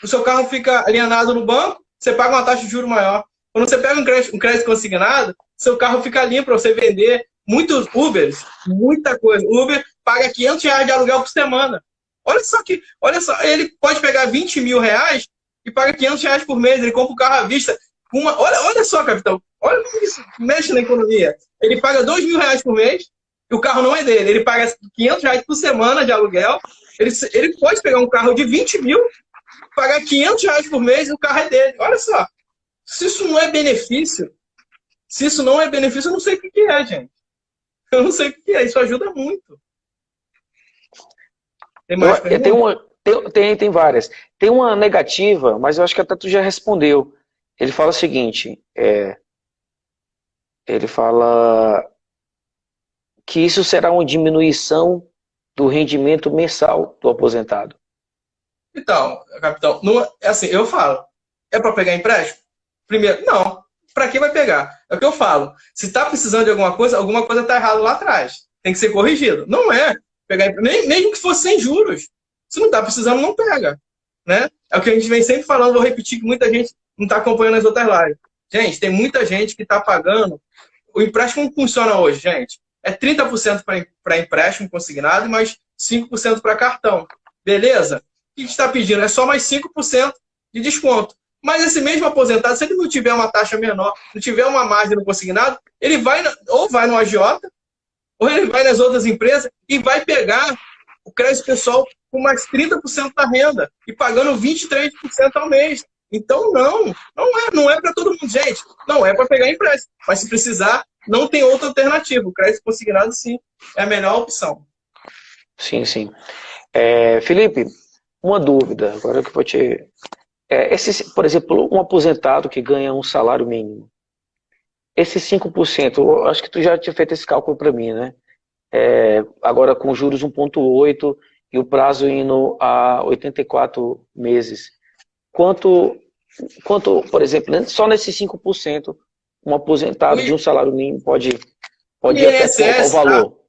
o seu carro fica alienado no banco, você paga uma taxa de juro maior. Quando você pega um crédito consignado, seu carro fica limpo para você vender. Muitos Ubers, muita coisa. Uber paga R$500 de aluguel por semana. Olha só, ele pode pegar 20 mil reais e paga R$500 por mês, ele compra o carro à vista. Olha só, capitão, olha como isso mexe na economia. Ele paga R$2.000 por mês e o carro não é dele. Ele paga R$500 por semana de aluguel. Ele pode pegar um carro de 20 mil, pagar R$ 500 por mês e o carro é dele. Olha só, se isso não é benefício, eu não sei o que que é, gente. Eu não sei o que que é, isso ajuda muito. Tem mais perguntas? Tem várias. Tem uma negativa, mas eu acho que até tu já respondeu. Ele fala o seguinte, ele fala que isso será uma diminuição do rendimento mensal do aposentado. Então, capitão, é assim, eu falo, é para pegar empréstimo? Primeiro, não. Para que vai pegar? É o que eu falo. Se está precisando de alguma coisa está errado lá atrás. Tem que ser corrigido. Não é pegar mesmo que fosse sem juros. Se não está precisando, não pega. Né? É o que a gente vem sempre falando, vou repetir que muita gente não está acompanhando as outras lives. Gente, tem muita gente que está pagando. O empréstimo como funciona hoje, gente? É 30% para empréstimo consignado e mais 5% para cartão. Beleza? O que a gente está pedindo? É só mais 5% de desconto. Mas esse mesmo aposentado, se ele não tiver uma taxa menor, não tiver uma margem no consignado, ele vai ou vai no agiota, ou ele vai nas outras empresas e vai pegar o crédito pessoal com mais 30% da renda e pagando 23% ao mês. Então, não é para todo mundo, gente. Não é para pegar empréstimo. Mas se precisar, não tem outra alternativa. O crédito consignado, sim, é a melhor opção. Sim, sim. Felipe, uma dúvida, agora que eu vou te... por exemplo, um aposentado que ganha um salário mínimo, esses 5%, eu acho que tu já tinha feito esse cálculo para mim, né? Agora com juros 1,8 e o prazo indo a 84 meses. Quanto, por exemplo, só nesses 5%, um aposentado de um salário mínimo pode ir até qual valor?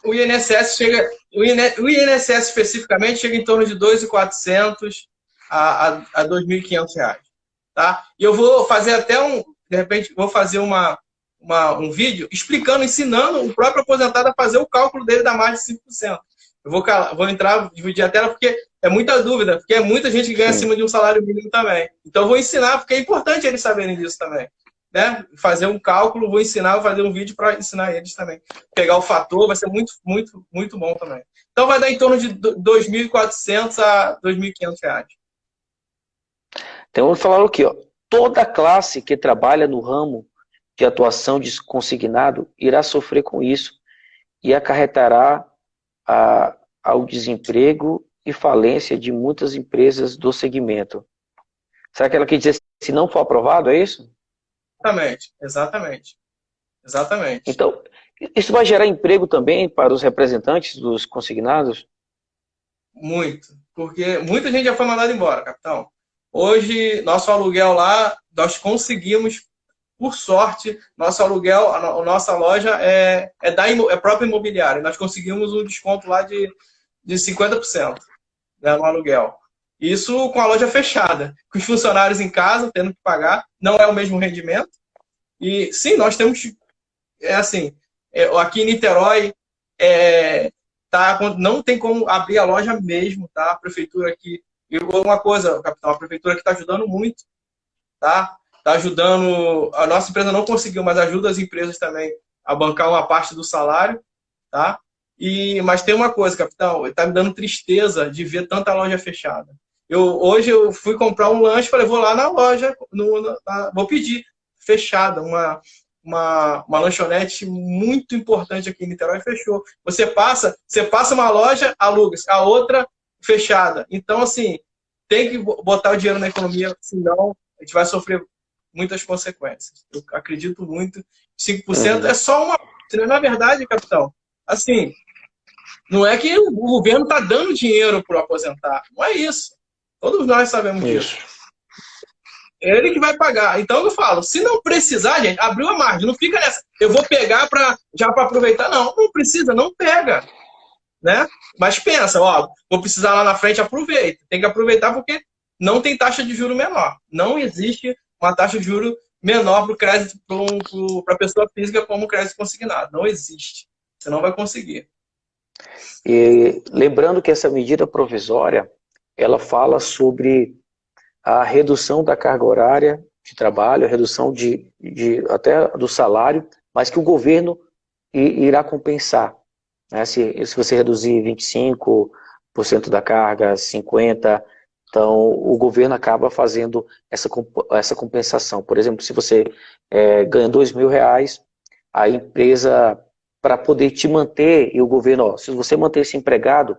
O INSS chega, o INSS especificamente chega em torno de 2.400 a R$ 2.500, tá? E eu vou fazer até de repente, vou fazer um vídeo explicando, ensinando o próprio aposentado a fazer o cálculo dele da margem de 5%. Eu vou entrar, dividir a tela, porque é muita dúvida, porque é muita gente que ganha acima de um salário mínimo também. Então, eu vou ensinar, porque é importante eles saberem disso também. Né? Fazer um cálculo, vou ensinar, vou fazer um vídeo para ensinar eles também. Pegar o fator, vai ser muito, muito, muito bom também. Então, vai dar em torno de R$ 2.400 a R$ 2.500. Então, vamos falar aqui, ó. Toda classe que trabalha no ramo de atuação de consignado irá sofrer com isso e acarretará ao desemprego e falência de muitas empresas do segmento. Será que ela quer dizer se não for aprovado, é isso? Exatamente. Então, isso vai gerar emprego também para os representantes dos consignados? Muito, porque muita gente já foi mandada embora, capitão. Hoje, nosso aluguel lá, nós conseguimos, por sorte, nosso aluguel, a nossa loja é própria imobiliária. Nós conseguimos um desconto lá de 50%, né, no aluguel. Isso com a loja fechada, com os funcionários em casa, tendo que pagar, não é o mesmo rendimento. E sim, nós temos, aqui em Niterói, não tem como abrir a loja mesmo, tá? A prefeitura aqui, uma coisa, capitão, a prefeitura aqui está ajudando muito, tá? Está ajudando, a nossa empresa não conseguiu, mas ajuda as empresas também a bancar uma parte do salário, tá? Mas tem uma coisa, capitão, está me dando tristeza de ver tanta loja fechada. Hoje eu fui comprar um lanche, falei, vou lá na loja, vou pedir, fechada, uma lanchonete muito importante aqui em Niterói, fechou. Você passa uma loja, aluga, a outra fechada. Então, assim, tem que botar o dinheiro na economia, senão a gente vai sofrer muitas consequências. Eu acredito muito. 5% é só uma... Na verdade, capitão, assim, não é que o governo está dando dinheiro para o aposentado. Não é isso. Todos nós sabemos disso. É ele que vai pagar. Então eu falo, se não precisar, gente, abriu a margem. Não fica nessa. Eu vou pegar já para aproveitar. Não precisa, não pega. Né? Mas pensa, vou precisar lá na frente, aproveita. Tem que aproveitar porque não tem taxa de juro menor. Não existe uma taxa de juro menor para o crédito para a pessoa física como crédito consignado. Não existe. Você não vai conseguir. E lembrando que essa medida provisória, ela fala sobre a redução da carga horária de trabalho, a redução até do salário, mas que o governo irá compensar. Né? Se você reduzir 25% da carga, 50%, Então, o governo acaba fazendo essa compensação. Por exemplo, se você ganha R$ 2.000, a empresa, para poder te manter, e o governo, ó, se você manter esse empregado,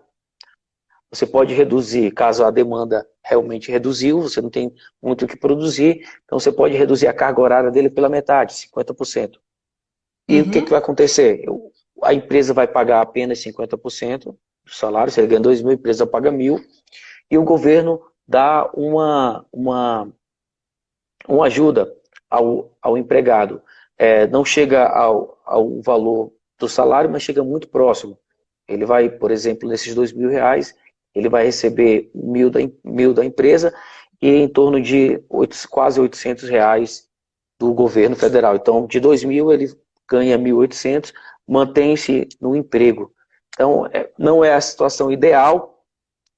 você pode reduzir, caso a demanda realmente reduziu, você não tem muito o que produzir, então você pode reduzir a carga horária dele pela metade, 50%. E o que vai acontecer? A empresa vai pagar apenas 50% do salário, se ele ganha 2.000, a empresa paga 1.000, e o governo dá uma ajuda ao empregado. Não chega ao valor do salário, mas chega muito próximo. Ele vai, por exemplo, nesses R$ 2.000, ele vai receber 1.000 da empresa e em torno de quase R$ 800 do governo federal. Então, de 2.000 ele ganha 1.800, mantém-se no emprego. Então, não é a situação ideal,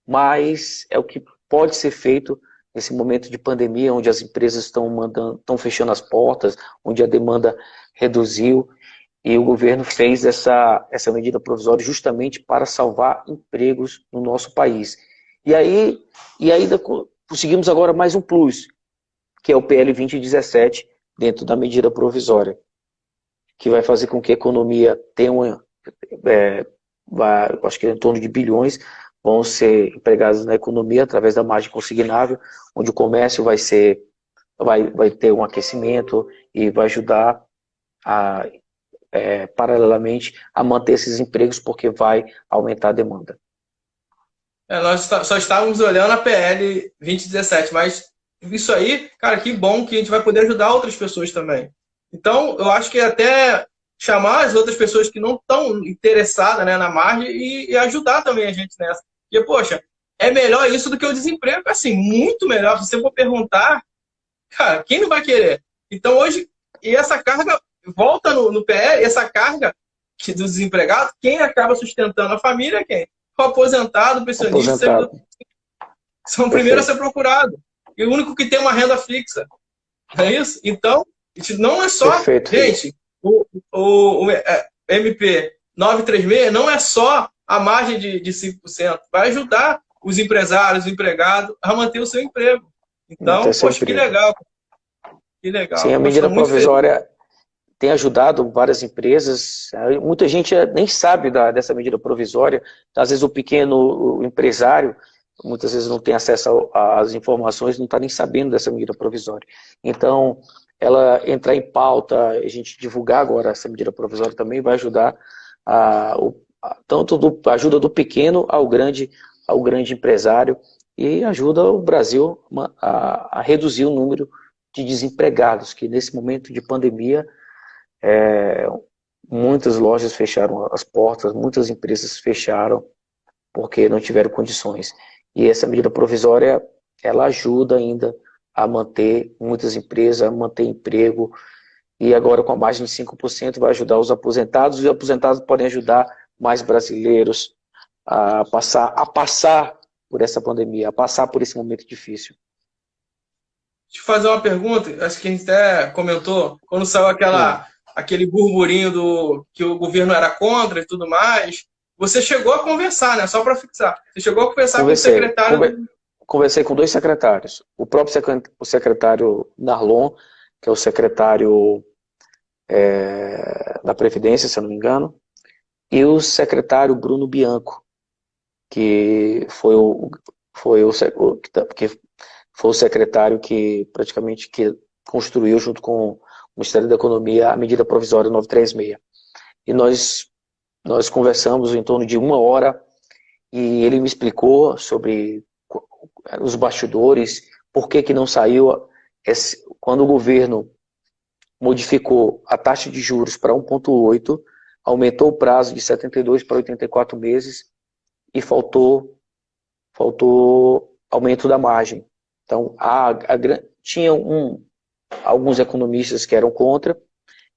mas é o que pode ser feito nesse momento de pandemia, onde as empresas estão fechando as portas, onde a demanda reduziu, e o governo fez essa medida provisória justamente para salvar empregos no nosso país. E ainda conseguimos agora mais um plus, que é o PL 2017, dentro da medida provisória, que vai fazer com que a economia tenha acho que em torno de bilhões vão ser empregados na economia através da margem consignável, onde o comércio vai ter um aquecimento e vai ajudar paralelamente a manter esses empregos, porque vai aumentar a demanda. Nós só estávamos olhando a PL 2017, mas isso aí, cara, que bom que a gente vai poder ajudar outras pessoas também. Então, eu acho que até chamar as outras pessoas que não estão interessadas, né, na margem e ajudar também a gente nessa. Porque, poxa, é melhor isso do que o desemprego, assim, muito melhor. Se você for perguntar, cara, quem não vai querer? Então, hoje, e essa carga volta no PL, essa carga dos desempregados, quem acaba sustentando a família é quem? O aposentado, o pensionista, são o primeiro a ser procurado. E o único que tem uma renda fixa. Não é isso? Então, não é só... Perfeito. Gente, o MP 936 não é só a margem de 5%. Vai ajudar os empresários, os empregados a manter o seu emprego. Então, poxa, que legal. Que legal. Sim, a medida provisória tem ajudado várias empresas. Muita gente nem sabe dessa medida provisória. Às vezes o pequeno empresário, muitas vezes não tem acesso às informações, não está nem sabendo dessa medida provisória. Então, ela entrar em pauta, a gente divulgar agora essa medida provisória também vai ajudar tanto a ajuda do pequeno ao grande empresário, e ajuda o Brasil a reduzir o número de desempregados, que nesse momento de pandemia muitas lojas fecharam as portas, muitas empresas fecharam porque não tiveram condições. E essa medida provisória, ela ajuda ainda a manter muitas empresas, a manter emprego, e agora com a margem de 5% vai ajudar os aposentados, e os aposentados podem ajudar mais brasileiros a passar por essa pandemia, a passar por esse momento difícil. Deixa eu fazer uma pergunta, acho que a gente até comentou, quando saiu aquele burburinho que o governo era contra e tudo mais, você chegou a conversar, né? Só para fixar. Você chegou a conversar com o secretário... Conversei com 2 secretários. O próprio secretário Narlon, que é o secretário da Previdência, se eu não me engano, e o secretário Bruno Bianco, que foi o secretário que praticamente construiu, junto com o Ministério da Economia, a medida provisória 936. E nós conversamos em torno de 1 hora, e ele me explicou sobre os bastidores, por que não saiu. Quando o governo modificou a taxa de juros para 1,8, aumentou o prazo de 72 para 84 meses e faltou aumento da margem. Então, tinham alguns economistas que eram contra,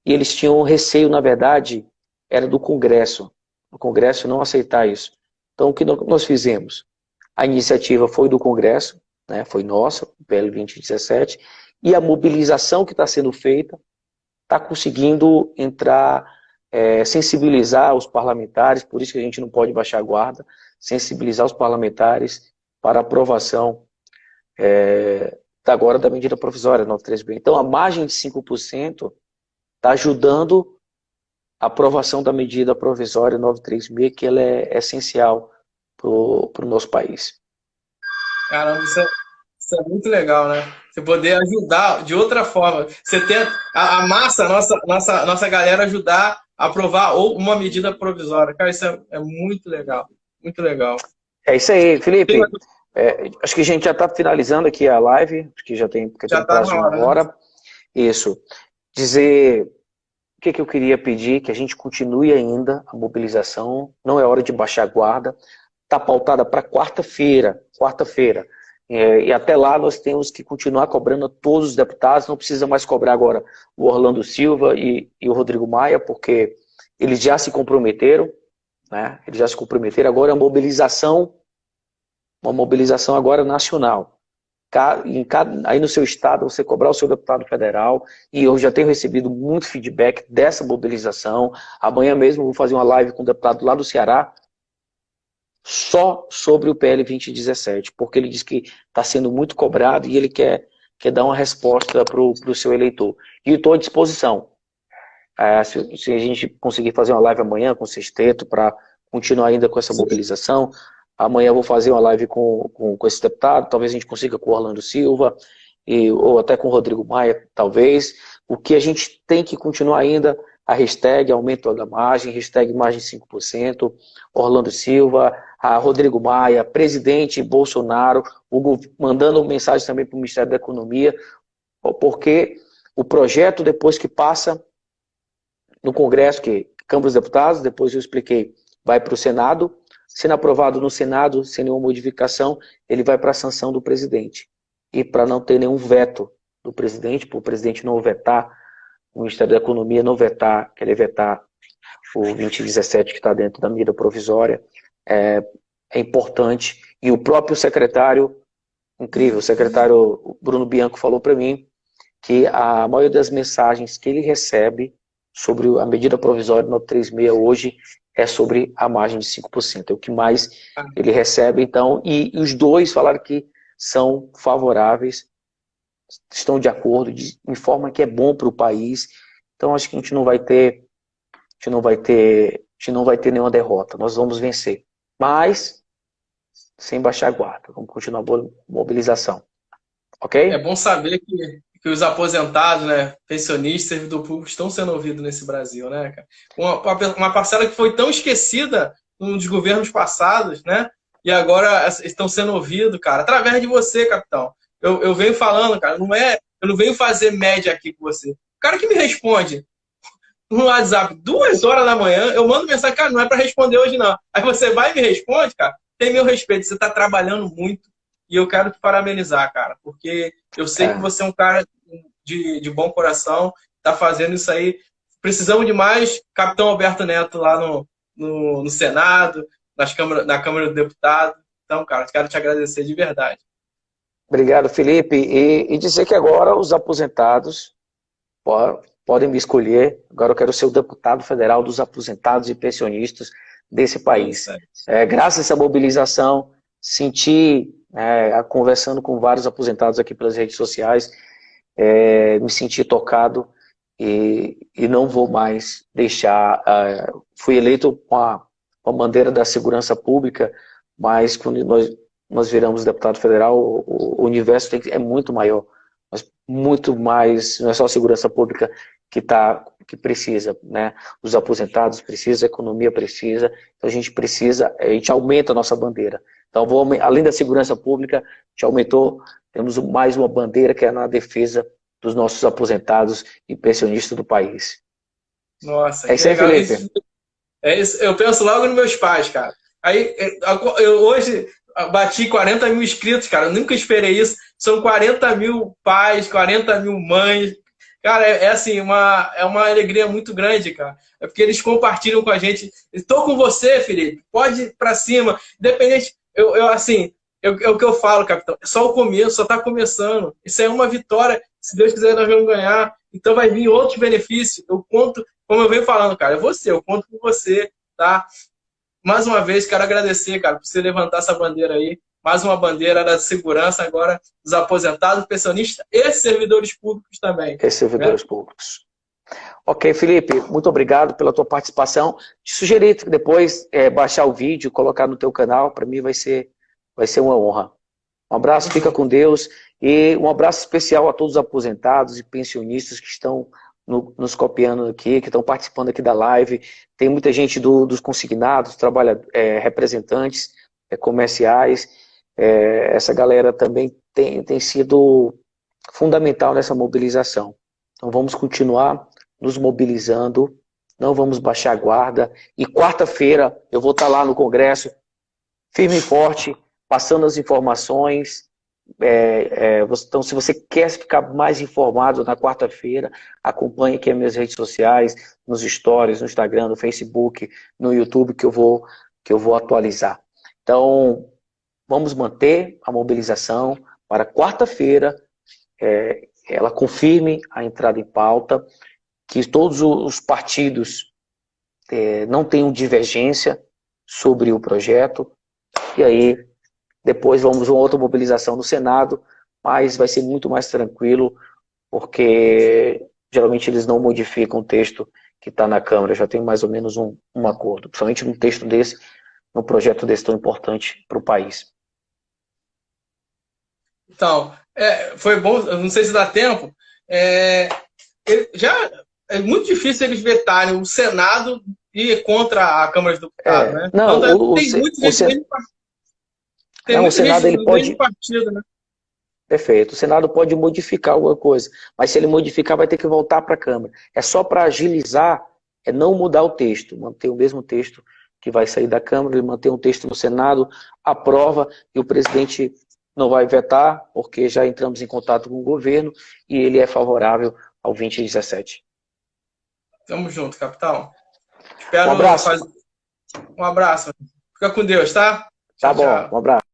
e eles tinham receio, na verdade, era do Congresso. O Congresso não aceitar isso. Então, o que nós fizemos? A iniciativa foi do Congresso, né, foi nossa, o PL 2017, e a mobilização que está sendo feita está conseguindo sensibilizar os parlamentares, por isso que a gente não pode baixar a guarda, sensibilizar os parlamentares para aprovação agora da medida provisória 936. Então, a margem de 5% está ajudando a aprovação da medida provisória 936, que ela é essencial para o nosso país. Caramba, isso é muito legal, né? Você poder ajudar de outra forma. Você ter a massa, nossa galera ajudar a aprovar ou uma medida provisória. Cara, isso é muito legal. Muito legal. É isso aí, Felipe. Acho que a gente já está finalizando aqui a live, acho que já tem quase uma hora. Né? Isso. Dizer o que eu queria pedir, que a gente continue ainda a mobilização, não é hora de baixar a guarda, está pautada para quarta-feira, e até lá nós temos que continuar cobrando a todos os deputados, não precisa mais cobrar agora o Orlando Silva e o Rodrigo Maia, porque eles já se comprometeram, né? Eles já se comprometeram, agora é uma mobilização agora nacional. Aí no seu estado você cobrar o seu deputado federal, e eu já tenho recebido muito feedback dessa mobilização. Amanhã mesmo eu vou fazer uma live com o deputado lá do Ceará, só sobre o PL 2017, porque ele diz que está sendo muito cobrado e ele quer dar uma resposta para o seu eleitor. E eu estou à disposição. Se a gente conseguir fazer uma live amanhã com o Sexteto para continuar ainda com essa mobilização, amanhã eu vou fazer uma live com esse deputado, talvez a gente consiga com o Orlando Silva, ou até com o Rodrigo Maia, talvez. O que a gente tem que continuar ainda, a hashtag aumento da margem, hashtag margem 5%, Orlando Silva, a Rodrigo Maia, presidente Bolsonaro, mandando mensagem também para o Ministério da Economia, porque o projeto, depois que passa no Congresso, que Câmara dos Deputados, depois eu expliquei, vai para o Senado, sendo aprovado no Senado, sem nenhuma modificação, ele vai para a sanção do presidente. E para não ter nenhum veto do presidente, para o presidente não vetar, o Ministério da Economia não vetar, querer vetar o 2017 que está dentro da medida provisória, é importante. E o próprio secretário, incrível, o secretário Bruno Bianco falou para mim que a maioria das mensagens que ele recebe sobre a medida provisória 936 hoje é sobre a margem de 5%, é o que mais ele recebe. Então, e os dois falaram que são favoráveis, estão de acordo, informam que é bom para o país. Então, acho que a gente não vai ter nenhuma derrota, nós vamos vencer. Mas, sem baixar a guarda, vamos continuar a mobilização. Ok? É bom saber que os aposentados, né, pensionistas, servidor público estão sendo ouvidos nesse Brasil, né, cara? Uma parcela que foi tão esquecida nos governos passados, né? E agora estão sendo ouvidos, cara, através de você, capitão. Eu venho falando, cara, eu não venho fazer média aqui com você. O cara que me responde no WhatsApp 2 horas da manhã, eu mando mensagem, cara, não é para responder hoje não. Aí você vai e me responde, cara, tem meu respeito, você está trabalhando muito e eu quero te parabenizar, cara, porque eu sei que você é um cara de bom coração, está fazendo isso aí. Precisamos de mais capitão Alberto Neto lá no Senado, na Câmara do Deputado. Então, cara, quero te agradecer de verdade. Obrigado, Felipe. E dizer que agora os aposentados podem me escolher. Agora eu quero ser o deputado federal dos aposentados e pensionistas desse país. Graças a essa mobilização, conversando com vários aposentados aqui pelas redes sociais, me senti tocado e não vou mais deixar. Fui eleito com a bandeira da segurança pública, mas quando nós viramos deputado federal, o universo é muito maior, mas muito mais, não é só a segurança pública que precisa, né? Os aposentados precisam, a economia precisa, então a gente aumenta a nossa bandeira. Então, além da segurança pública, a gente aumentou, temos mais uma bandeira que é na defesa dos nossos aposentados e pensionistas do país. Nossa, é isso aí, Felipe. Eu penso logo nos meus pais, cara. Aí, eu hoje bati 40 mil inscritos, cara. Eu nunca esperei isso. São 40 mil pais, 40 mil mães. Cara, assim, é uma alegria muito grande, cara. É porque eles compartilham com a gente. Estou com você, Felipe. Pode ir pra cima. Independente. É o que eu falo, capitão. É só o começo, só está começando. Isso é uma vitória. Se Deus quiser, nós vamos ganhar. Então vai vir outros benefícios. Eu conto, como eu venho falando, cara, eu conto com você, tá? Mais uma vez, quero agradecer, cara, por você levantar essa bandeira aí. mais uma bandeira da segurança agora dos aposentados, pensionistas e servidores públicos também. E servidores públicos. Ok, Felipe, muito obrigado pela tua participação. Te sugeri que depois baixar o vídeo, colocar no teu canal, para mim vai ser uma honra. Um abraço, fica com Deus, e um abraço especial a todos os aposentados e pensionistas que estão nos copiando aqui, que estão participando aqui da live. Tem muita gente dos consignados, representantes comerciais. Essa galera também tem sido fundamental nessa mobilização. Então vamos continuar nos mobilizando, não vamos baixar a guarda. E quarta-feira eu vou estar lá no Congresso, firme e forte, passando as informações. Então, se você quer ficar mais informado na quarta-feira, acompanhe aqui as minhas redes sociais, nos stories, no Instagram, no Facebook, no YouTube, que eu vou atualizar. Então, vamos manter a mobilização para quarta-feira. Ela confirme a entrada em pauta, que todos os partidos não tenham divergência sobre o projeto, e aí depois vamos a uma outra mobilização no Senado, mas vai ser muito mais tranquilo, porque geralmente eles não modificam o texto que está na Câmara, já tem mais ou menos um acordo, principalmente num texto desse, num projeto desse tão importante para o país. Então, foi bom, eu não sei se dá tempo, é muito difícil eles vetarem o Senado e contra a Câmara dos Deputados, né? Não, então, tem muita gente o Senado ele pode... partido, né? Perfeito, o Senado pode modificar alguma coisa, mas se ele modificar vai ter que voltar para a Câmara. É só para agilizar, não mudar o texto, manter o mesmo texto que vai sair da Câmara, ele manter um texto no Senado, aprova, e o presidente não vai vetar, porque já entramos em contato com o governo e ele é favorável ao 2017. Tamo junto, capitão. Espero um abraço. Um abraço. Fica com Deus, tá? Tá bom, um abraço.